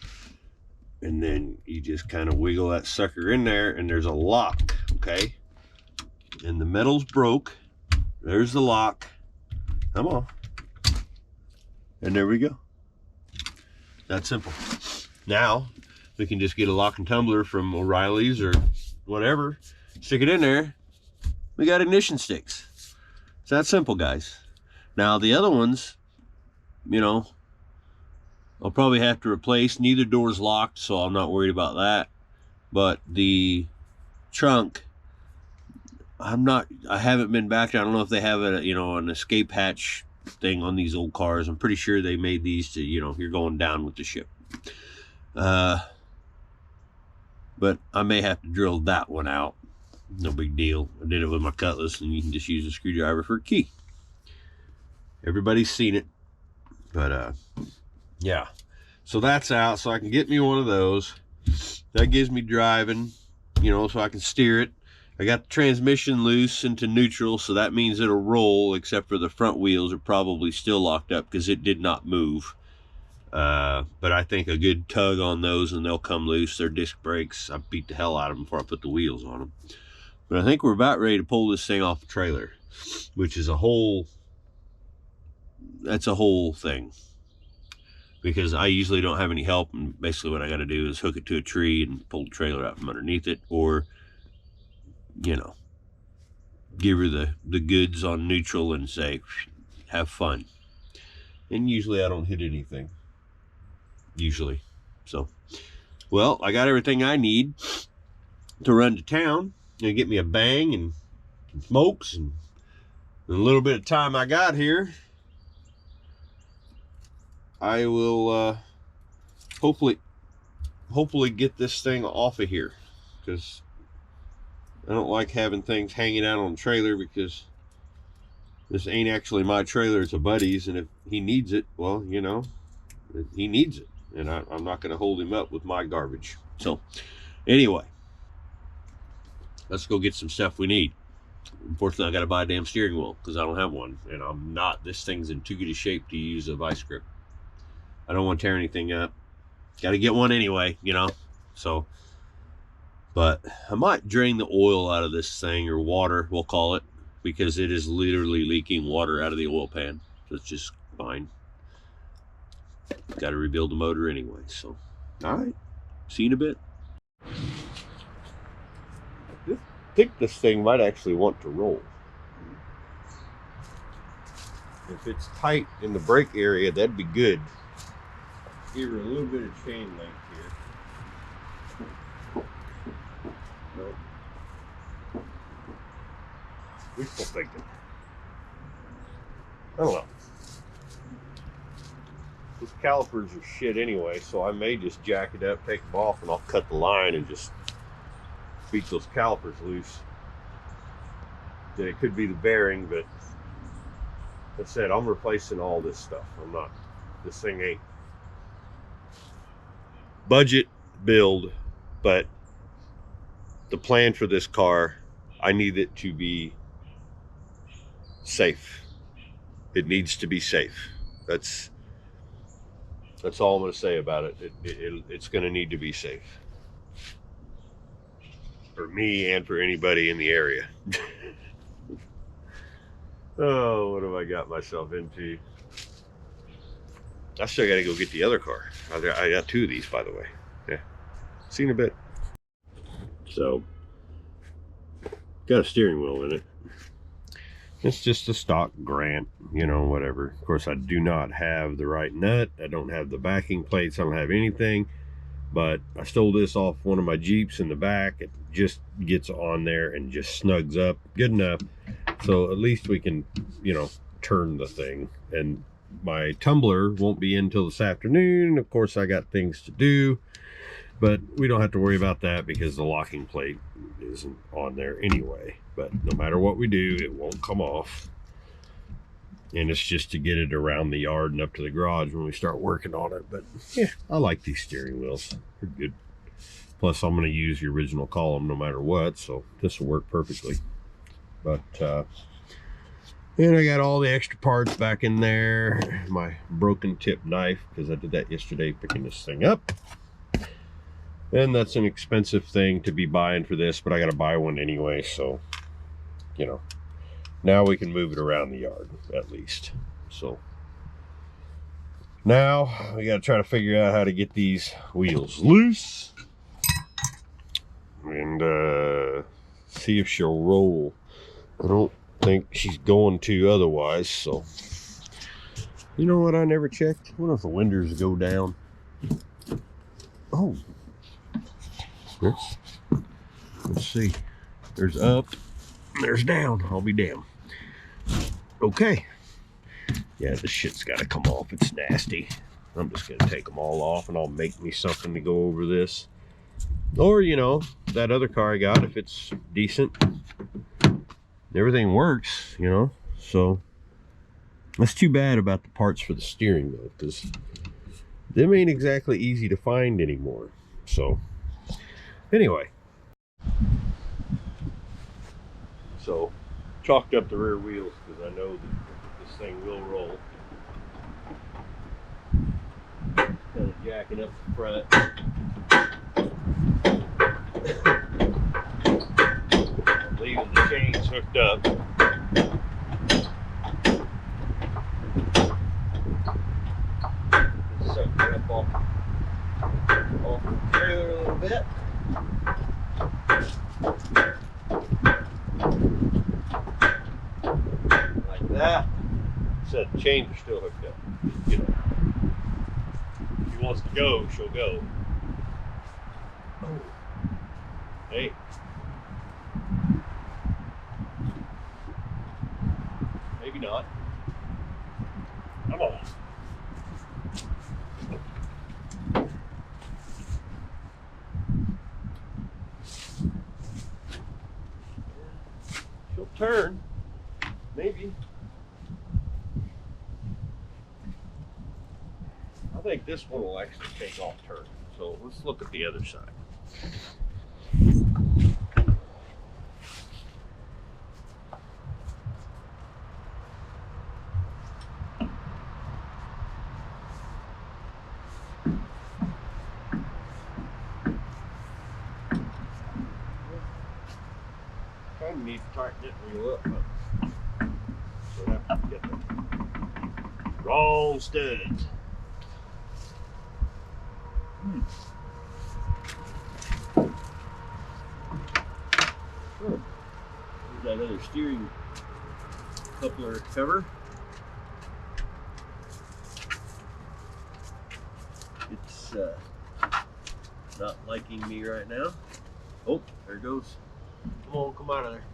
and then you just kind of wiggle that sucker in there, and there's a lock, okay? And the metal's broke. There's the lock. Come on. And there we go. That's simple. Now we can just get a lock and tumbler from O'Reilly's or whatever, stick it in there. We got ignition sticks. It's that simple, guys. Now the other ones, you know, I'll probably have to replace. Neither door's locked, so I'm not worried about that. But the trunk, I haven't been back there. I don't know if they have a, you know, an escape hatch thing on these old cars. I'm pretty sure they made these to, you know, you're going down with the ship. But I may have to drill that one out. No big deal. I did it with my cutlass, and you can just use a screwdriver for a key. Everybody's seen it. But yeah, so that's out, so I can get me one of those. That gives me driving, you know, so I can steer it. I got the transmission loose into neutral, so that means it'll roll, except for the front wheels are probably still locked up because it did not move. But I think a good tug on those and they'll come loose. They're disc brakes. I beat the hell out of them before I put the wheels on them. But I think we're about ready to pull this thing off the trailer, which is that's a whole thing. Because I usually don't have any help, and basically what I got to do is hook it to a tree and pull the trailer out from underneath it, or, you know, give her the goods on neutral and say, have fun. And usually I don't hit anything. Usually. So, well, I got everything I need to run to town and get me a bang and some smokes, and in a little bit of time I got here, I will hopefully get this thing off of here, because I don't like having things hanging out on the trailer, because this ain't actually my trailer, it's a buddy's, and if he needs it, well, you know, he needs it, and I'm not going to hold him up with my garbage. So anyway, let's go get some stuff we need. Unfortunately, I got to buy a damn steering wheel because I don't have one, and this thing's in too good a shape to use a vice grip. I don't want to tear anything up. Got to get one anyway, you know. So, but I might drain the oil out of this thing, or water, we'll call it, because it is literally leaking water out of the oil pan. So it's just fine. Got to rebuild the motor anyway. So, all right. See you in a bit. I think this thing might actually want to roll. If it's tight in the brake area, that'd be good. Give her a little bit of chain length here. Nope. Wishful thinking. I don't know. These calipers are shit anyway, so I may just jack it up, take them off, and I'll cut the line and just beat those calipers loose. Then it could be the bearing, but like I said, I'm replacing all this stuff. This thing ain't budget build, but the plan for this car, I need it to be safe. It needs to be safe. That's all I'm going to say about it. It's going to need to be safe. For me and for anybody in the area. Oh, what have I got myself into? I still got to go get the other car. I got two of these, by the way. Yeah. See you in a bit. So, got a steering wheel in it. It's just a stock Grant, you know, whatever. Of course, I do not have the right nut. I don't have the backing plates. I don't have anything. But I stole this off one of my Jeeps in the back. It just gets on there and just snugs up good enough. So at least we can, you know, turn the thing. And my tumbler won't be in until this afternoon. Of course, I got things to do. But we don't have to worry about that because the locking plate isn't on there anyway. But no matter what we do, it won't come off. And it's just to get it around the yard and up to the garage when we start working on it. But yeah, I like these steering wheels. They're good. Plus, I'm going to use the original column no matter what. So this will work perfectly. But, and I got all the extra parts back in there. My broken tip knife, because I did that yesterday picking this thing up. And that's an expensive thing to be buying for this, but I got to buy one anyway. So, you know, now we can move it around the yard at least. So now we got to try to figure out how to get these wheels loose and see if she'll roll. I don't think she's going to otherwise. So, you know what? I never checked. What if the windows go down? Oh. Let's see. There's up, there's down. I'll be damned. Okay. Yeah, this shit's got to come off. It's nasty. I'm just going to take them all off, and I'll make me something to go over this. Or, you know, that other car I got, if it's decent, everything works, you know. So that's too bad about the parts for the steering wheel, because them ain't exactly easy to find anymore. So anyway, so chalked up the rear wheels because I know that this thing will roll. Kind of jacking up the front. At hooked up. Suck it up off the trailer a little bit. Like that. Said the chains are still hooked up. You know, if she wants to go, she'll go. Oh. Hey. Maybe not. Come on. She'll turn. Maybe. I think this one will actually take off turn. So let's look at the other side. Kind of need to tighten it wheel up, but we'll have to get the wrong studs. Oh, there's that other steering coupler cover. It's not liking me right now. Oh, there it goes. Come on, come out of there.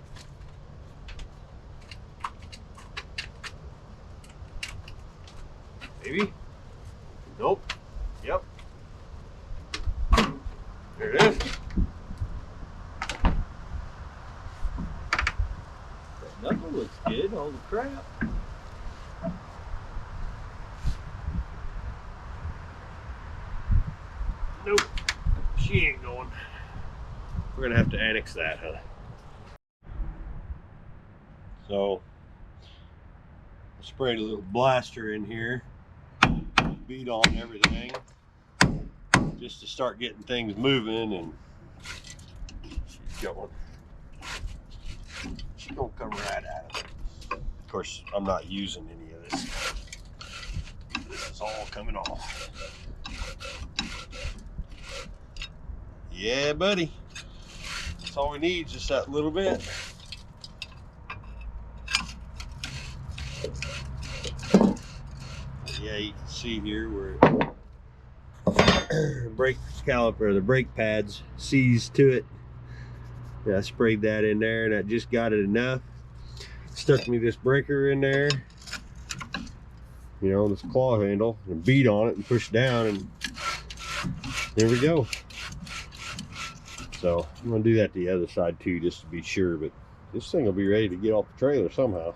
Maybe? Nope. Yep. There it is. That knuckle looks good. Holy crap. Nope. She ain't going. We're gonna have to annex that, huh? So, I sprayed a little blaster in here, beat on everything, just to start getting things moving, and she's going. She's gonna come right out of it. Of course, I'm not using any of this. This is all coming off. Yeah, buddy. That's all we need, just that little bit. Yeah, you can see here where the brake caliper, the brake pads seized to it. Yeah, I sprayed that in there, and that just got it enough. Stuck me this breaker in there, you know, this claw handle, and beat on it and push down, and there we go. So I'm gonna do that to the other side too, just to be sure, but this thing will be ready to get off the trailer somehow.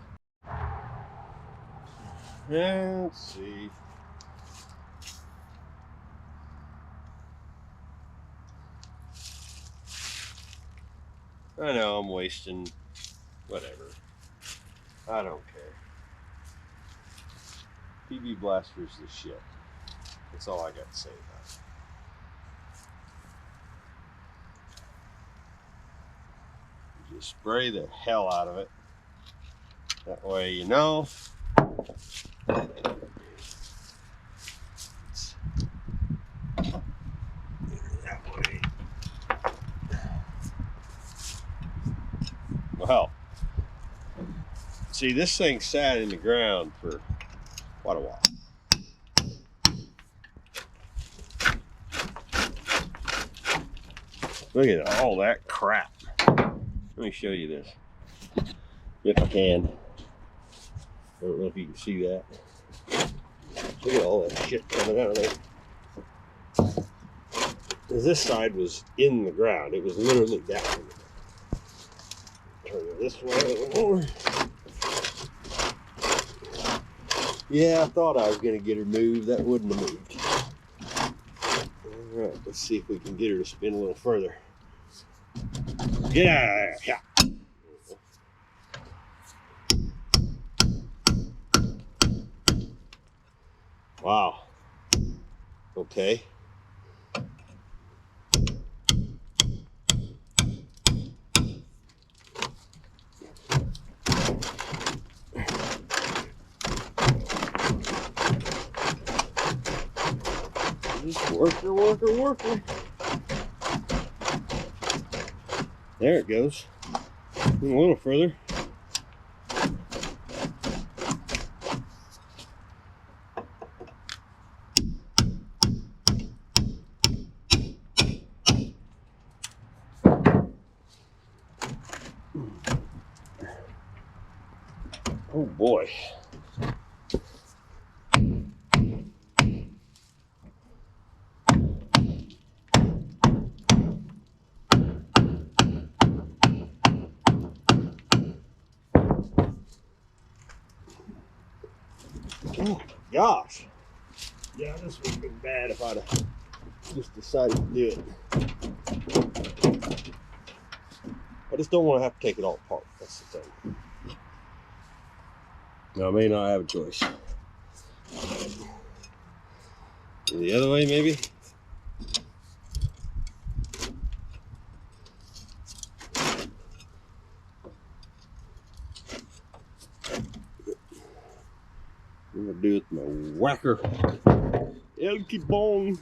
Let's see. I know I'm wasting whatever. I don't care. PB Blaster's the shit. That's all I got to say about it. You just spray the hell out of it. That way you know. That way. Well, see, this thing sat in the ground for quite a while. Look at all that crap. Let me show you this, if I can. I don't know if you can see that. Look at all that shit coming out of there. This side was in the ground. It was literally down. Turn it this way a little more. Yeah, I thought I was going to get her moved. That wouldn't have moved. All right, let's see if we can get her to spin a little further. Get out of there. Yeah. Wow. Okay. Just worker, worker, worker. There it goes. A little further. Oh boy. Oh gosh. Yeah, this would have been bad if I'd have just decided to do it. I just don't want to have to take it all apart. That's the thing. Now, I may not have a choice. The other way, maybe? I'm gonna do it with my whacker. Elky bone.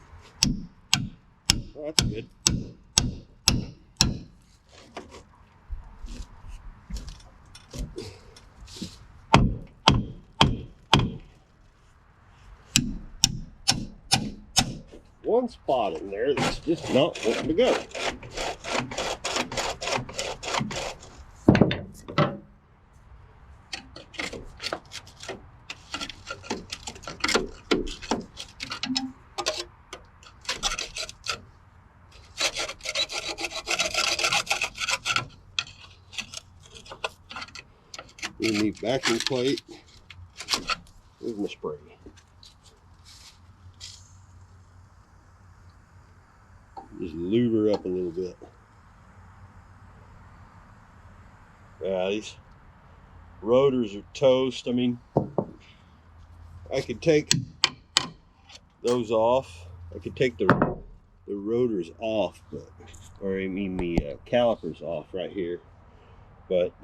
Oh, that's good. One spot in there that's just not wanting to go. We need backing plate. Here's my spray. Just lube her up a little bit. Yeah, these rotors are toast. I mean, I could take those off. I could take the rotors off, but, or I mean the calipers off right here. But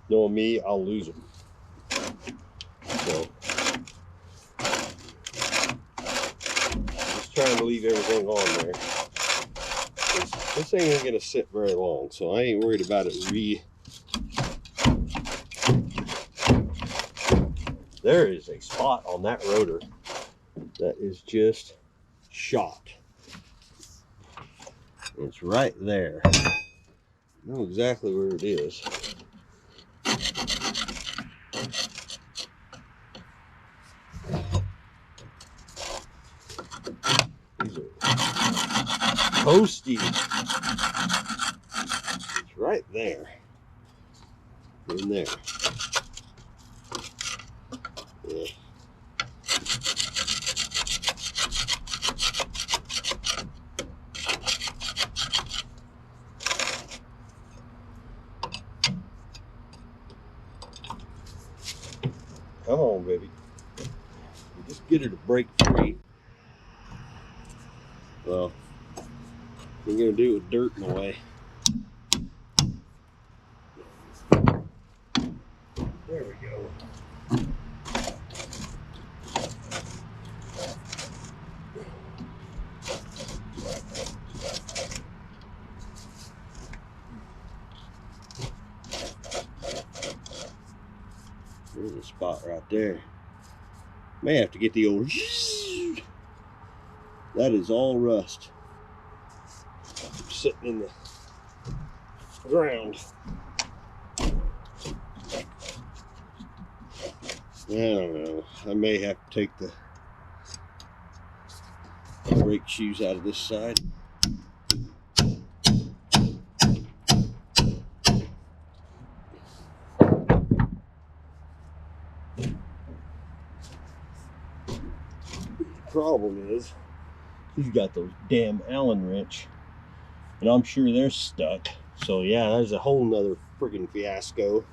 knowing me, I'll lose them. So just trying to leave everything on there. This thing ain't gonna sit very long, so I ain't worried about it There is a spot on that rotor that is just shot. It's right there. I know exactly where it is. These are toasty. It's right there. In there. Yeah. Come on, baby. You just get her to break free. Well, you're gonna do it with dirt in the way. There we go. There's a spot right there. May have to get the old. That is all rust sitting in the ground. I don't know. I may have to take the brake shoes out of this side. Problem is, he's got those damn Allen wrench, and I'm sure they're stuck. So yeah, there's a whole nother friggin' fiasco.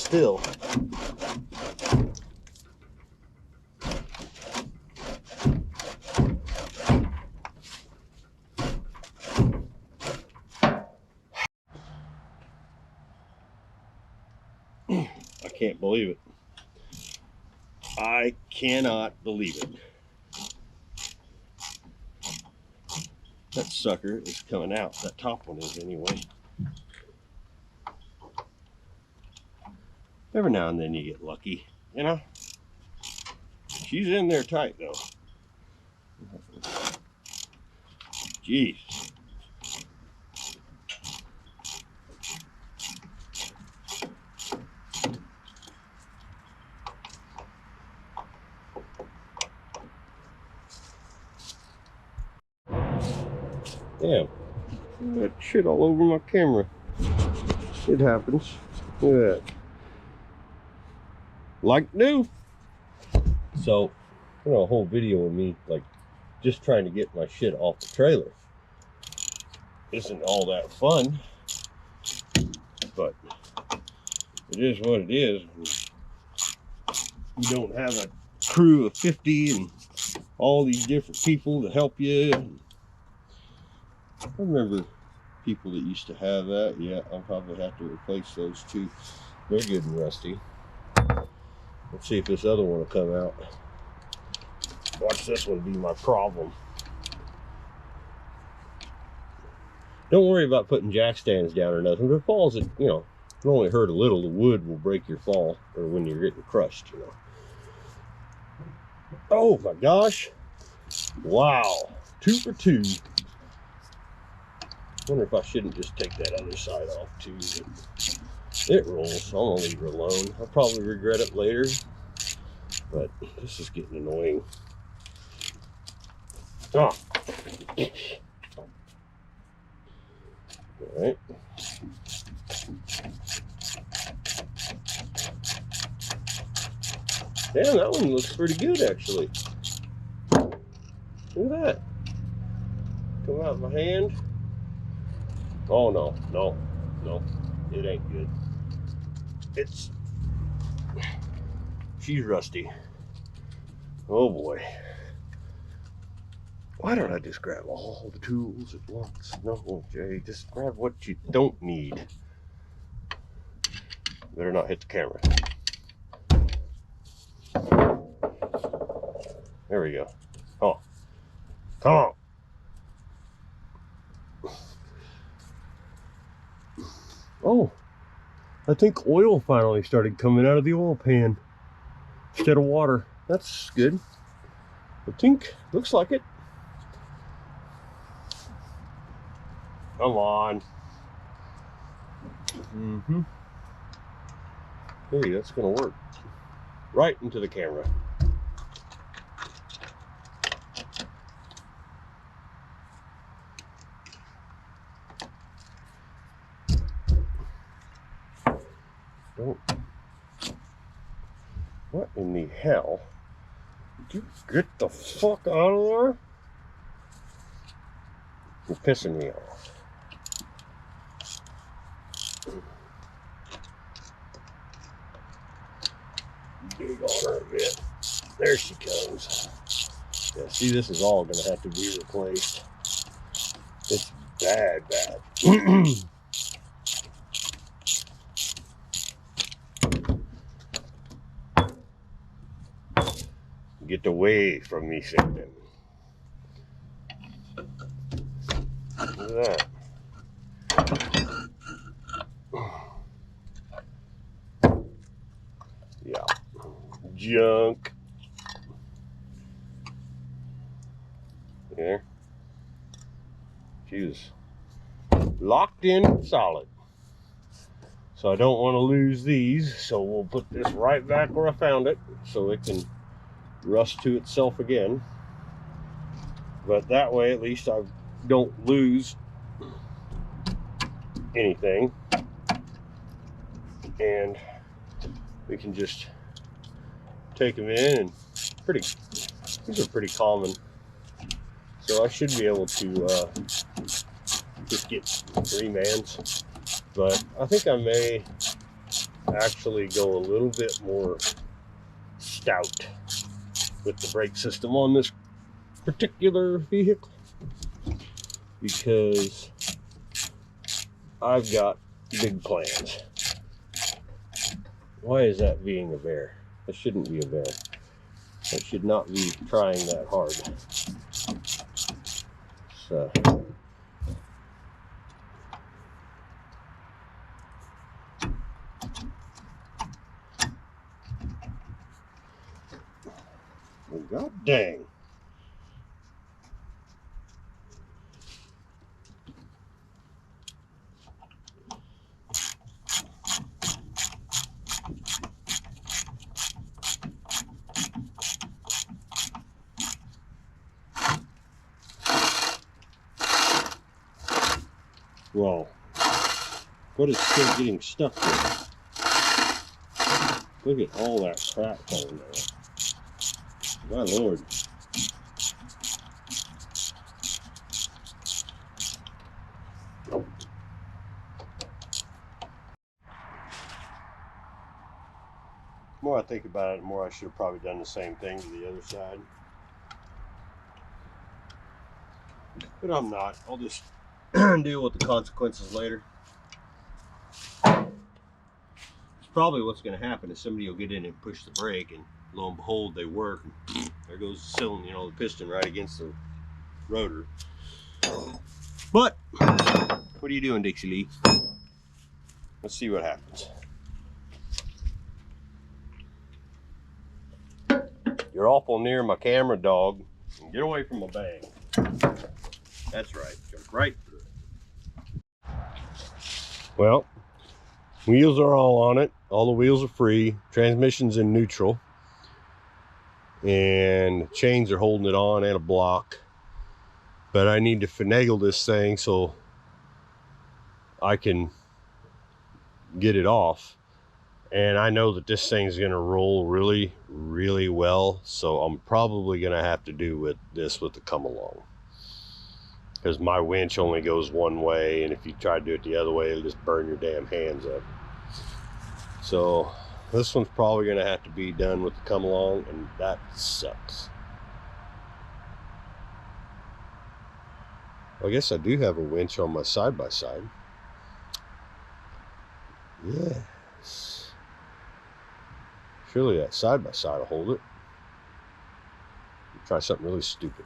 still. I can't believe it. I cannot believe it. That sucker is coming out. That top one is anyway. Every now and then you get lucky, you know? She's in there tight though. Jeez. Damn. That shit all over my camera. It happens. Look at that. Like new. So, you know, a whole video of me like just trying to get my shit off the trailer isn't all that fun, but it is what it is. You don't have a crew of 50 and all these different people to help you. I remember people that used to have that. Yeah, I'll probably have to replace those too. They're good and rusty. Let's see if this other one will come out. Watch this one be my problem. Don't worry about putting jack stands down or nothing. If it falls, it, you know, it'll only hurt a little. The wood will break your fall, or when you're getting crushed, you know. Oh my gosh. Wow. 2 for 2. Wonder if I shouldn't just take that other side off too. It rolls. I'm gonna leave her alone. I'll probably regret it later, but this is getting annoying. Oh. All right. Damn, that one looks pretty good actually. Look at that. Come out of my hand. Oh no, no, no. It ain't good. She's rusty. Oh boy. Why don't I just grab all the tools at once? No, Jay, just grab what you don't need. Better not hit the camera. There we go. Oh, come on. Oh, I think oil finally started coming out of the oil pan instead of water. That's good. I think, looks like it. Come on. Hey, that's gonna work. Right into the camera. Don't. What in the hell? Did you get the fuck out of there? You're pissing me off. Dig on her a bit. There she comes. Yeah, see, this is all gonna have to be replaced. It's bad. Get away from me, Satan. Look at that. Yeah. Junk. There. She was locked in solid. So I don't want to lose these. So we'll put this right back where I found it so it can rust to itself again. But that way at least I don't lose anything. And we can just take them in and these are pretty common. So I should be able to just get 3 mans. But I think I may actually go a little bit more stout with the brake system on this particular vehicle, because I've got big plans. Why is that being a bear? That shouldn't be a bear. That should not be trying that hard. So well, god dang. Well, what is still getting stuck there? Look at all that crap falling there. My lord. The more I think about it, the more I should have probably done the same thing to the other side. But I'm not. I'll just deal with the consequences later. It's probably what's going to happen is somebody will get in and push the brake, and lo and behold, they work. And there goes the cylinder, the piston right against the rotor. But what are you doing, Dixie Lee? Let's see what happens. You're awful near my camera, dog. Get away from my bag. That's right. Jump right through it. Well, wheels are all on it. All the wheels are free. Transmission's in neutral. And chains are holding it on and a block. But I need to finagle this thing so I can get it off. And I know that this thing's going to roll really, really well. So I'm probably going to have to do with this with the come along. Because my winch only goes one way. And if you try to do it the other way, it'll just burn your damn hands up. So this one's probably going to have to be done with the come along. And that sucks. I guess I do have a winch on my side-by-side. Yes. Surely that side-by-side will hold it. Try something really stupid.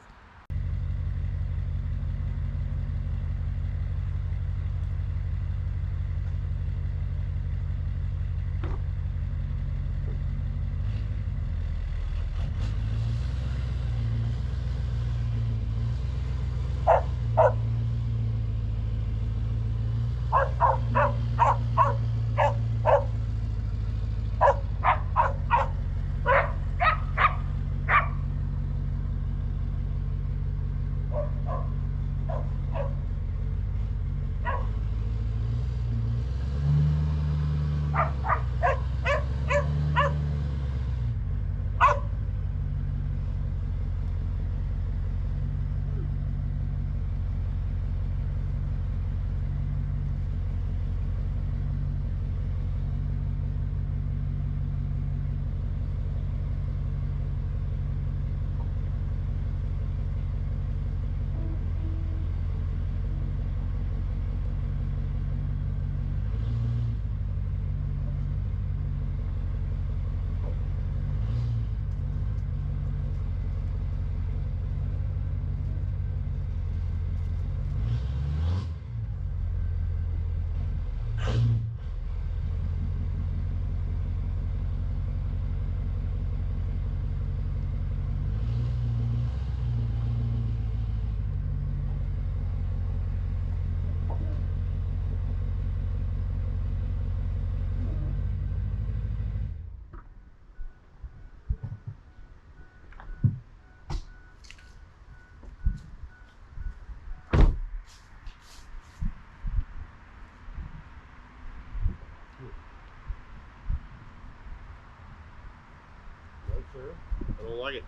No, sir. I don't like it.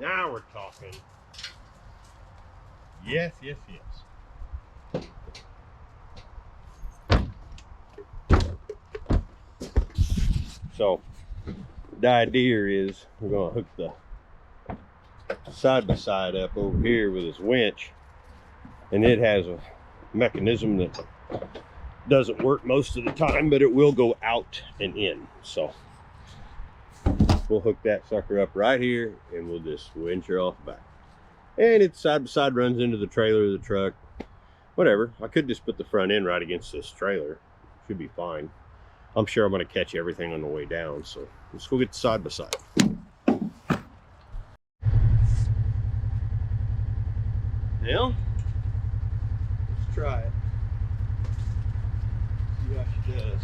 Now we're talking. Yes, yes, yes. So the idea is we're going to hook the side-by-side up over here with this winch, and it has a mechanism that doesn't work most of the time, but it will go out and in. So we'll hook that sucker up right here, and we'll just winch her off the back. And it's side-by-side, runs into the trailer of the truck, whatever. I could just put the front end right against this trailer. Should be fine. I'm sure I'm going to catch everything on the way down, so let's go get the side-by-side. Now, let's try it. See how she does.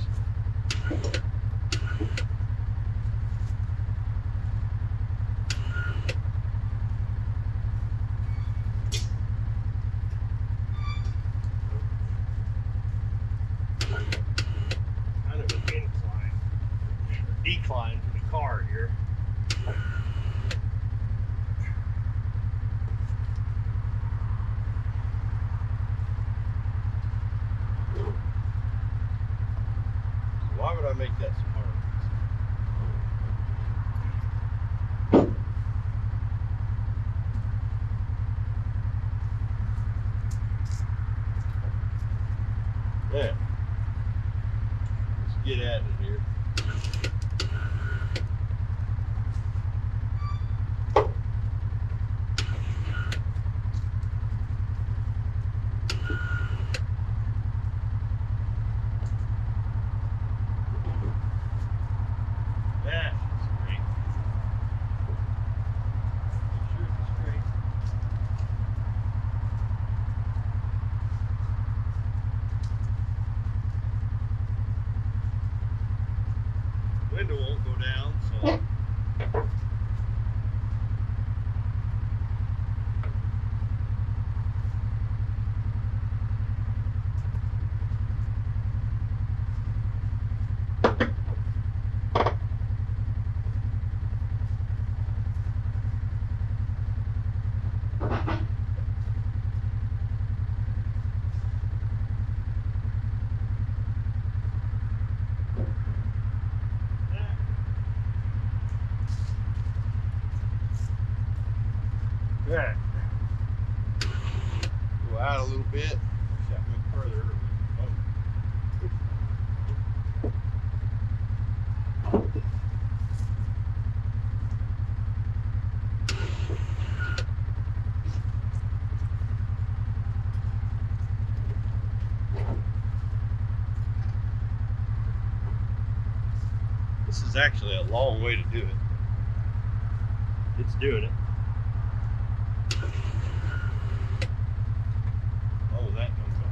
Kind of an incline, or decline for the car here. Why would I make that so hard? Yeah. Let's get at it here. Yeah, it's great. Make sure it's straight. Window won't go down, so. Yeah. Go out a little bit. Wish that went further. This is actually a long way to do it. It's doing it. Oh, that comes on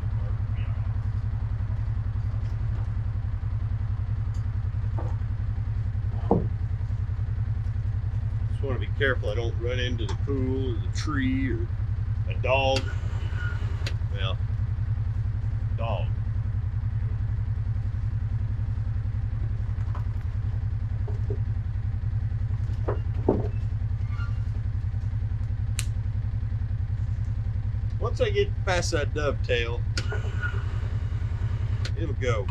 apart. Just want to be careful I don't run into the pool or the tree or a dog. Well, dog. Once I get past that dovetail, it'll go.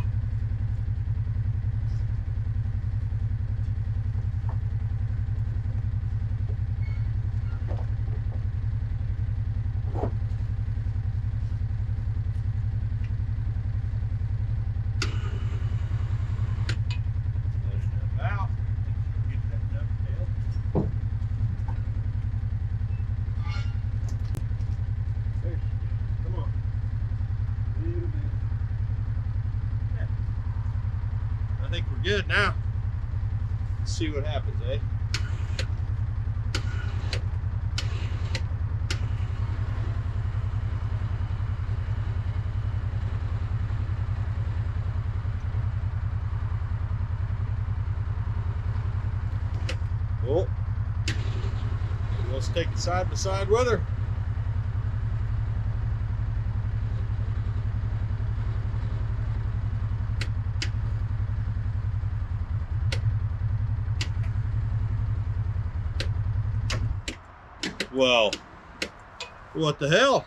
Let it out. Get that dovetail. There she goes. Come on. A little bit. Yeah. I think we're good now. Let's see what happens, eh? Oh, let's take it side by side with her. Well, what the hell?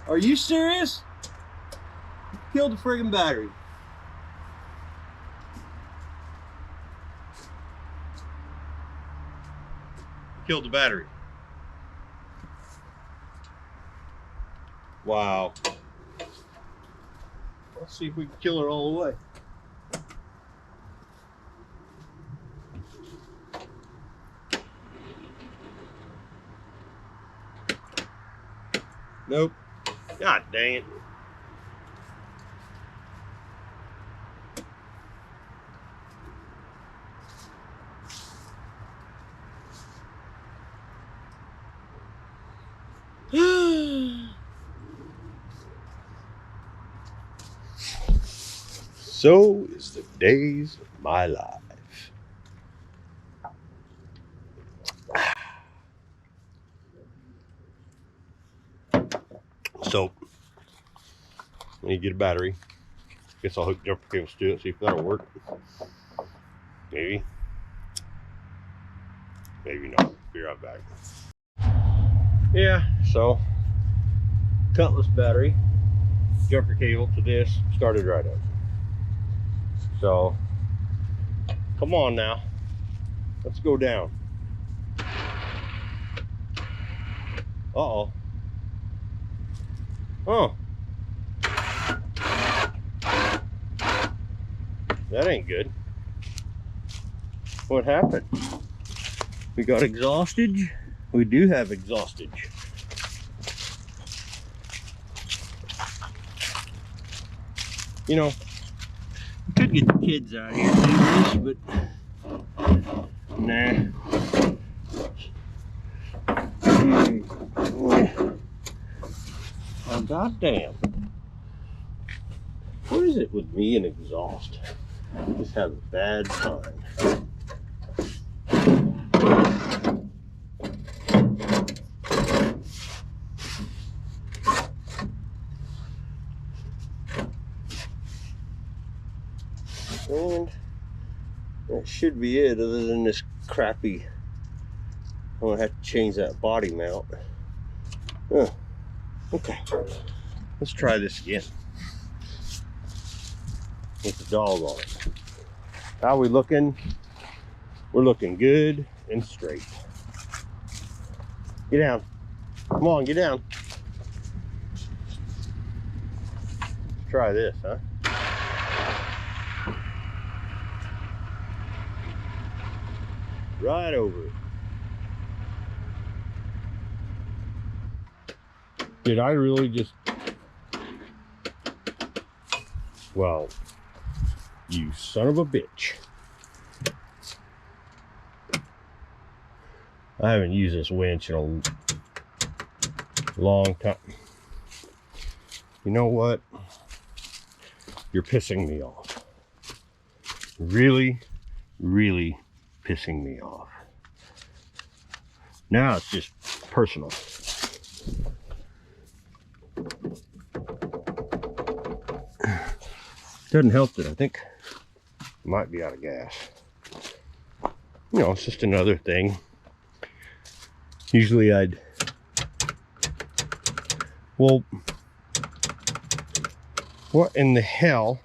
Are you serious? Killed the friggin' battery. Killed the battery. Wow. Let's see if we can kill her all the way. Nope. God dang it. So is the days of my life. So, when you get a battery, guess I'll hook jumper cables to it, see if that'll work. Maybe. Maybe not. Be right back. Yeah, so, Cutlass battery, jumper cable to this, started right up. So, come on now. Let's go down. Uh-oh. Oh. That ain't good. What happened? We got exhaustage? We do have exhaustage. You know, we could get the kids out here to do this, but nah. Oh, goddamn. What is it with me and exhaust? I just have a bad time. And that should be it, other than this crappy. I'm gonna have to change that body mount. Okay, let's try this again with the dog on it. How we looking? We're looking good and straight. Get down. Come on, get down. Let's try this, huh? Right over it. Did I really just... Well, you son of a bitch. I haven't used this winch in a long time. You know what? You're pissing me off. Really, really pissing me off. Now it's just personal. Doesn't help that I think I might be out of gas. You know, it's just another thing. Usually I'd... Well, what in the hell?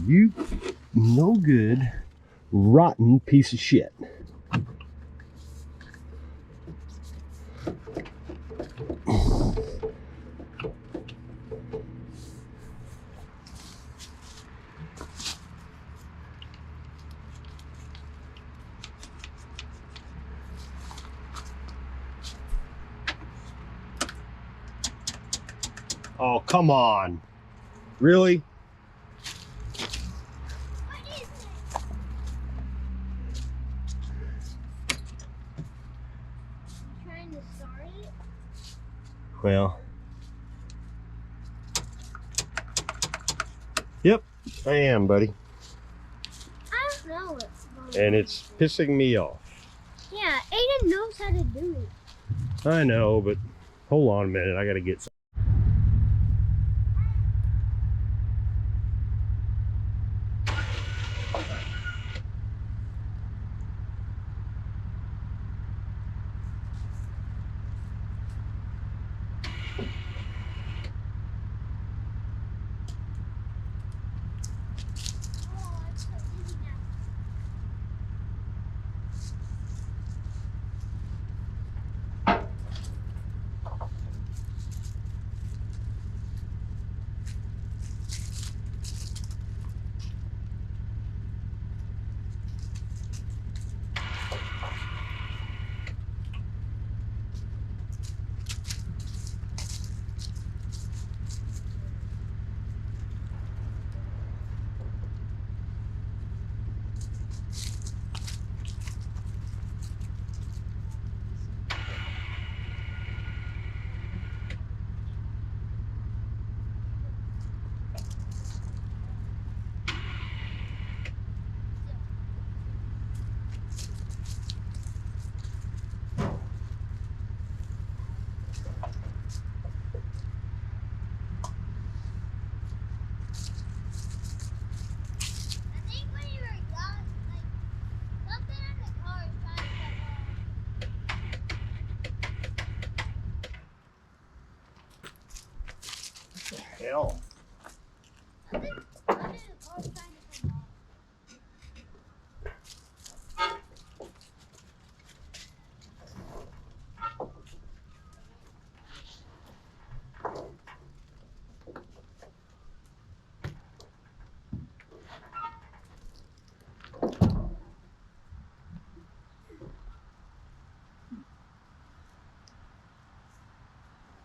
You no good, rotten piece of shit. Oh, come on. Really?
What is it? Trying to start it?
Well. Yep, I am, buddy.
I don't know it.
And it's pissing me off.
Yeah, Aiden knows how to do it.
I know, but Hold on a minute, I gotta get some. Hell.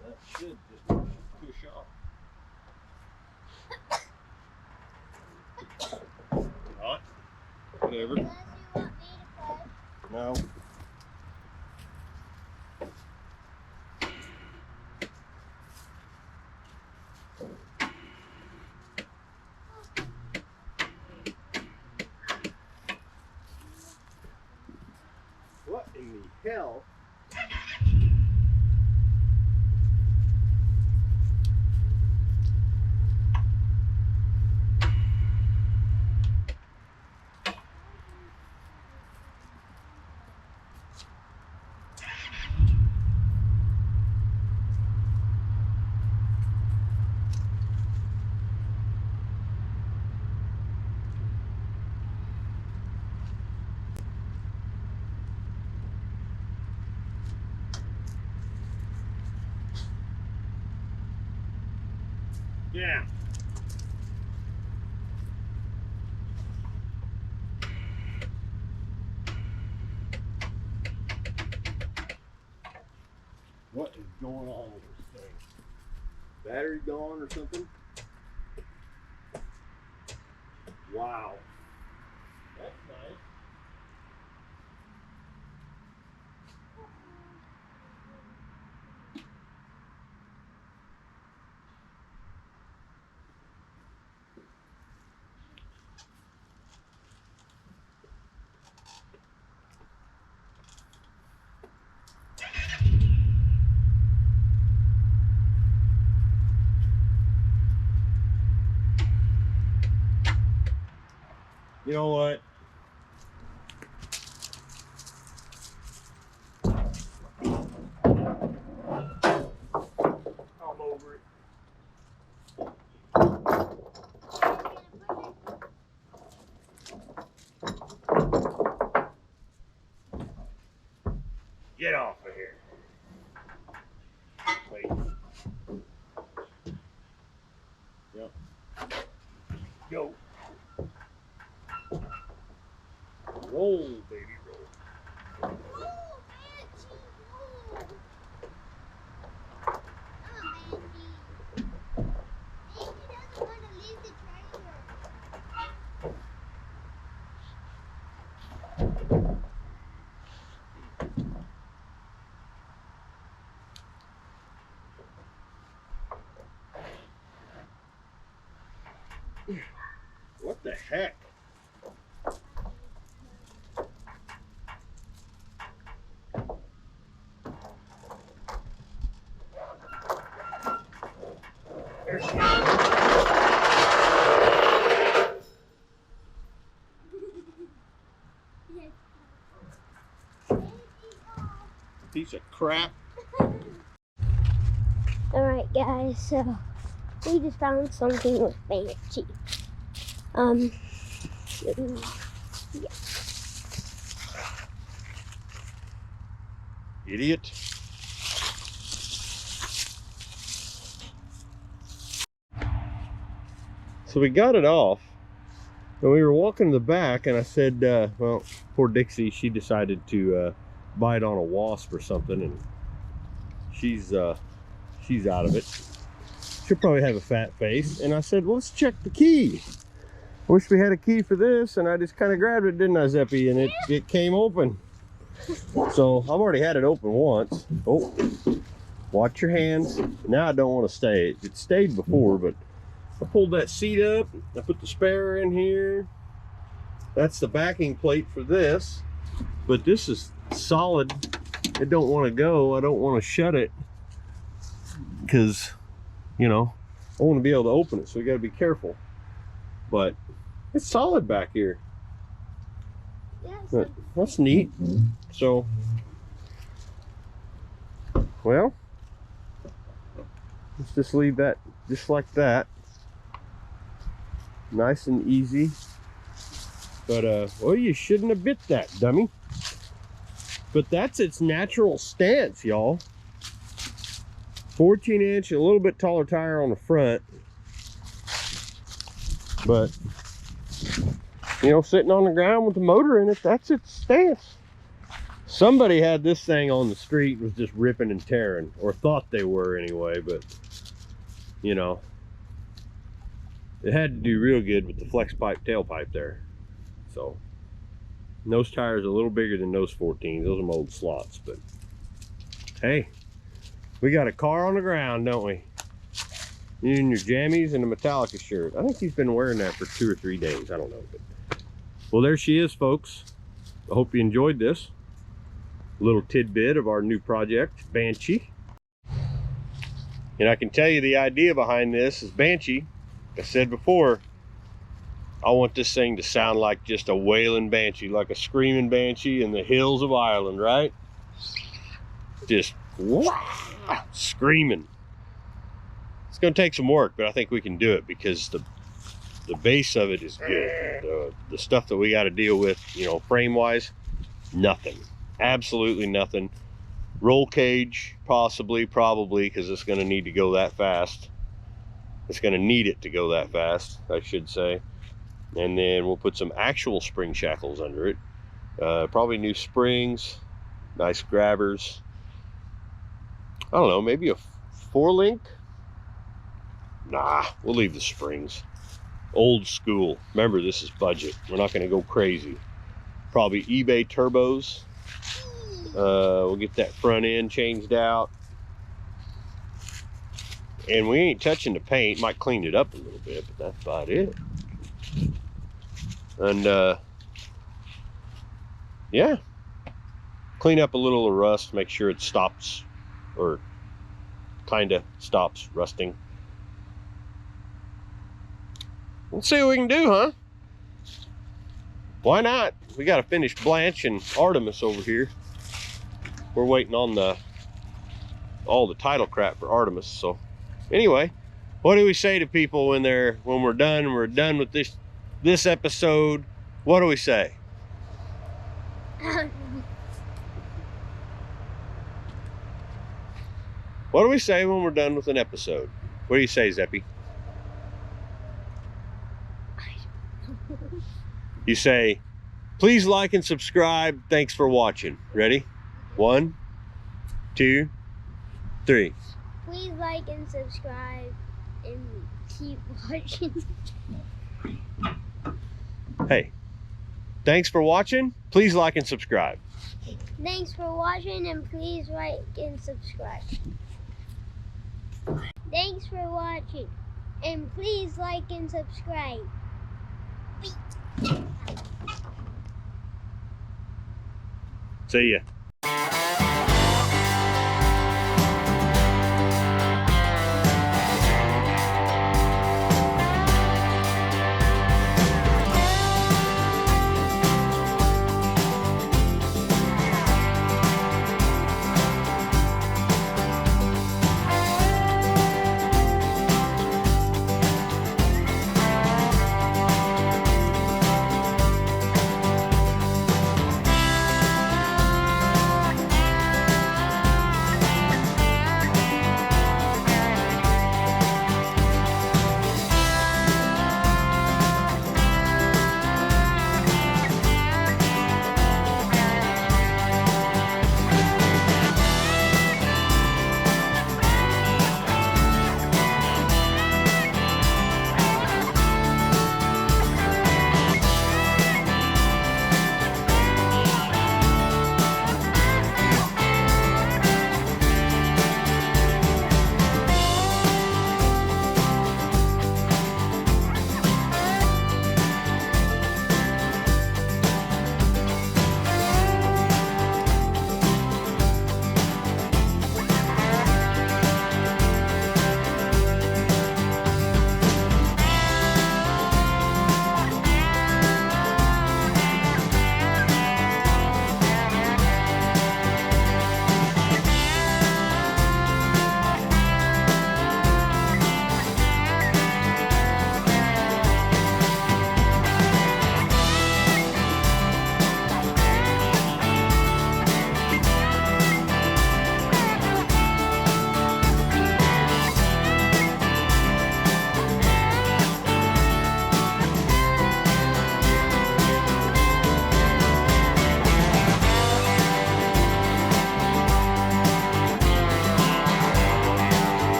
That should just push off. Not. Whatever.
Unless you want me to push.
No. What in the hell? Yeah. What is going on with this thing? Battery gone or something? Wow. That's nice. You know what? I'm over it. Get off of here. Wait. Yep. Go. Roll, baby, roll. What the heck? Piece of crap.
Alright guys, so we just found something with Banshee. Yeah.
Idiot. So we got it off, and we were walking to the back, and I said, well, poor Dixie, she decided to bite on a wasp or something, and she's out of it. She'll probably have a fat face. And I said, well, let's check the key. I wish we had a key for this, and I just kind of grabbed it, didn't I, Zeppy? And it came open. So I've already had it open once. Oh, watch your hands. Now I don't want to stay. It stayed before, but I pulled that seat up. I put the spare in here. That's the backing plate for this. But this is solid. It don't want to go. I don't want to shut it because, you know, I want to be able to open it. So we got to be careful. But it's solid back here. But that's neat. So, well, let's just leave that just like that. Nice and easy. But, well, you shouldn't have bit that, dummy. But that's its natural stance, y'all. 14-inch, a little bit taller tire on the front. But, you know, sitting on the ground with the motor in it, that's its stance. Somebody had this thing on the street and was just ripping and tearing, or thought they were anyway, but, you know, it had to do real good with the flex pipe tailpipe there. So, nose tires are a little bigger than those 14s. Those are my old slots, but hey, we got a car on the ground, don't we? You in your jammies and a Metallica shirt. I think he's been wearing that for 2 or 3 days. I don't know. But, well, there she is, folks. I hope you enjoyed this little tidbit of our new project, Banshee. And I can tell you the idea behind this is Banshee. Like I said before, I want this thing to sound like just a wailing banshee, like a screaming banshee in the hills of Ireland, right? Just screaming. It's going to take some work, but I think we can do it because the base of it is good. The stuff that we got to deal with, you know, frame wise, nothing, absolutely nothing. Roll cage, possibly, probably, because it's going to need to go that fast. It's going to need it to go that fast, I should say. And then we'll put some actual spring shackles under it. Probably new springs, nice grabbers. I don't know, maybe a 4-link? Nah, we'll leave the springs. Old school. Remember, this is budget. We're not going to go crazy. Probably eBay turbos. We'll get that front end changed out. And we ain't touching the paint. Might clean it up a little bit, but that's about it. And yeah, clean up a little of rust, make sure it stops, or kind of stops rusting. Let's see what we can do, huh? Why not? We got to finish Blanche and Artemis over here. We're waiting on all the title crap for Artemis. So anyway, what do we say to people when we're done with this episode? What do we say? What do we say when we're done with an episode? What do you say, Zeppy? You say, please like and subscribe. Thanks for watching. Ready? 1, 2, 3.
Please like and subscribe and keep watching.
Hey, thanks for watching. Please like and subscribe.
Thanks for watching and please like and subscribe. Thanks for watching and please like and subscribe.
See ya.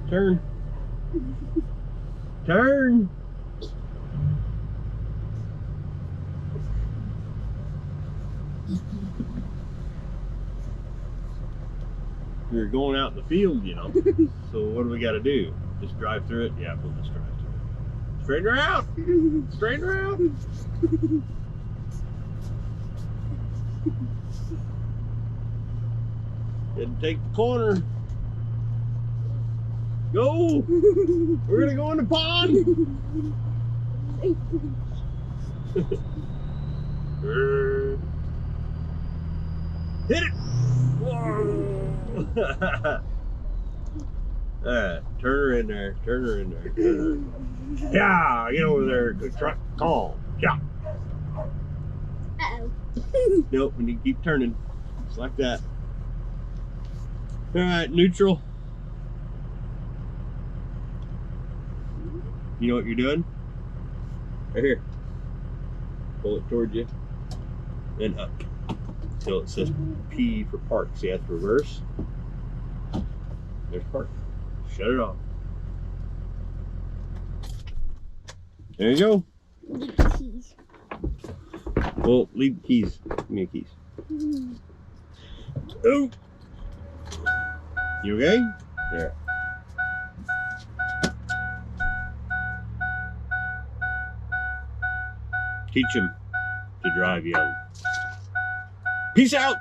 Turn. Turn. We're going out in the field, you know. So what do we got to do? Just drive through it? Yeah, we'll just drive through it. Straighten her out. Straighten her out. Didn't take the corner. Go. We're gonna go in the pond. Hit it. Whoa. Alright, turn her in there. Turn her in there. Turn her in there. Yeah, get over there. Good try. Calm. Yeah.
Uh-oh.
Nope, we need to keep turning. Just like that. Alright, neutral. You know what you're doing? Right here. Pull it towards you. Then up. Till it says P for park. See, that's reverse. There's park. Shut it off. There you go.
Leave the keys.
Well, leave the keys. Give me the keys.
Mm.
Oh! You okay? There. Teach him to drive young. Peace out!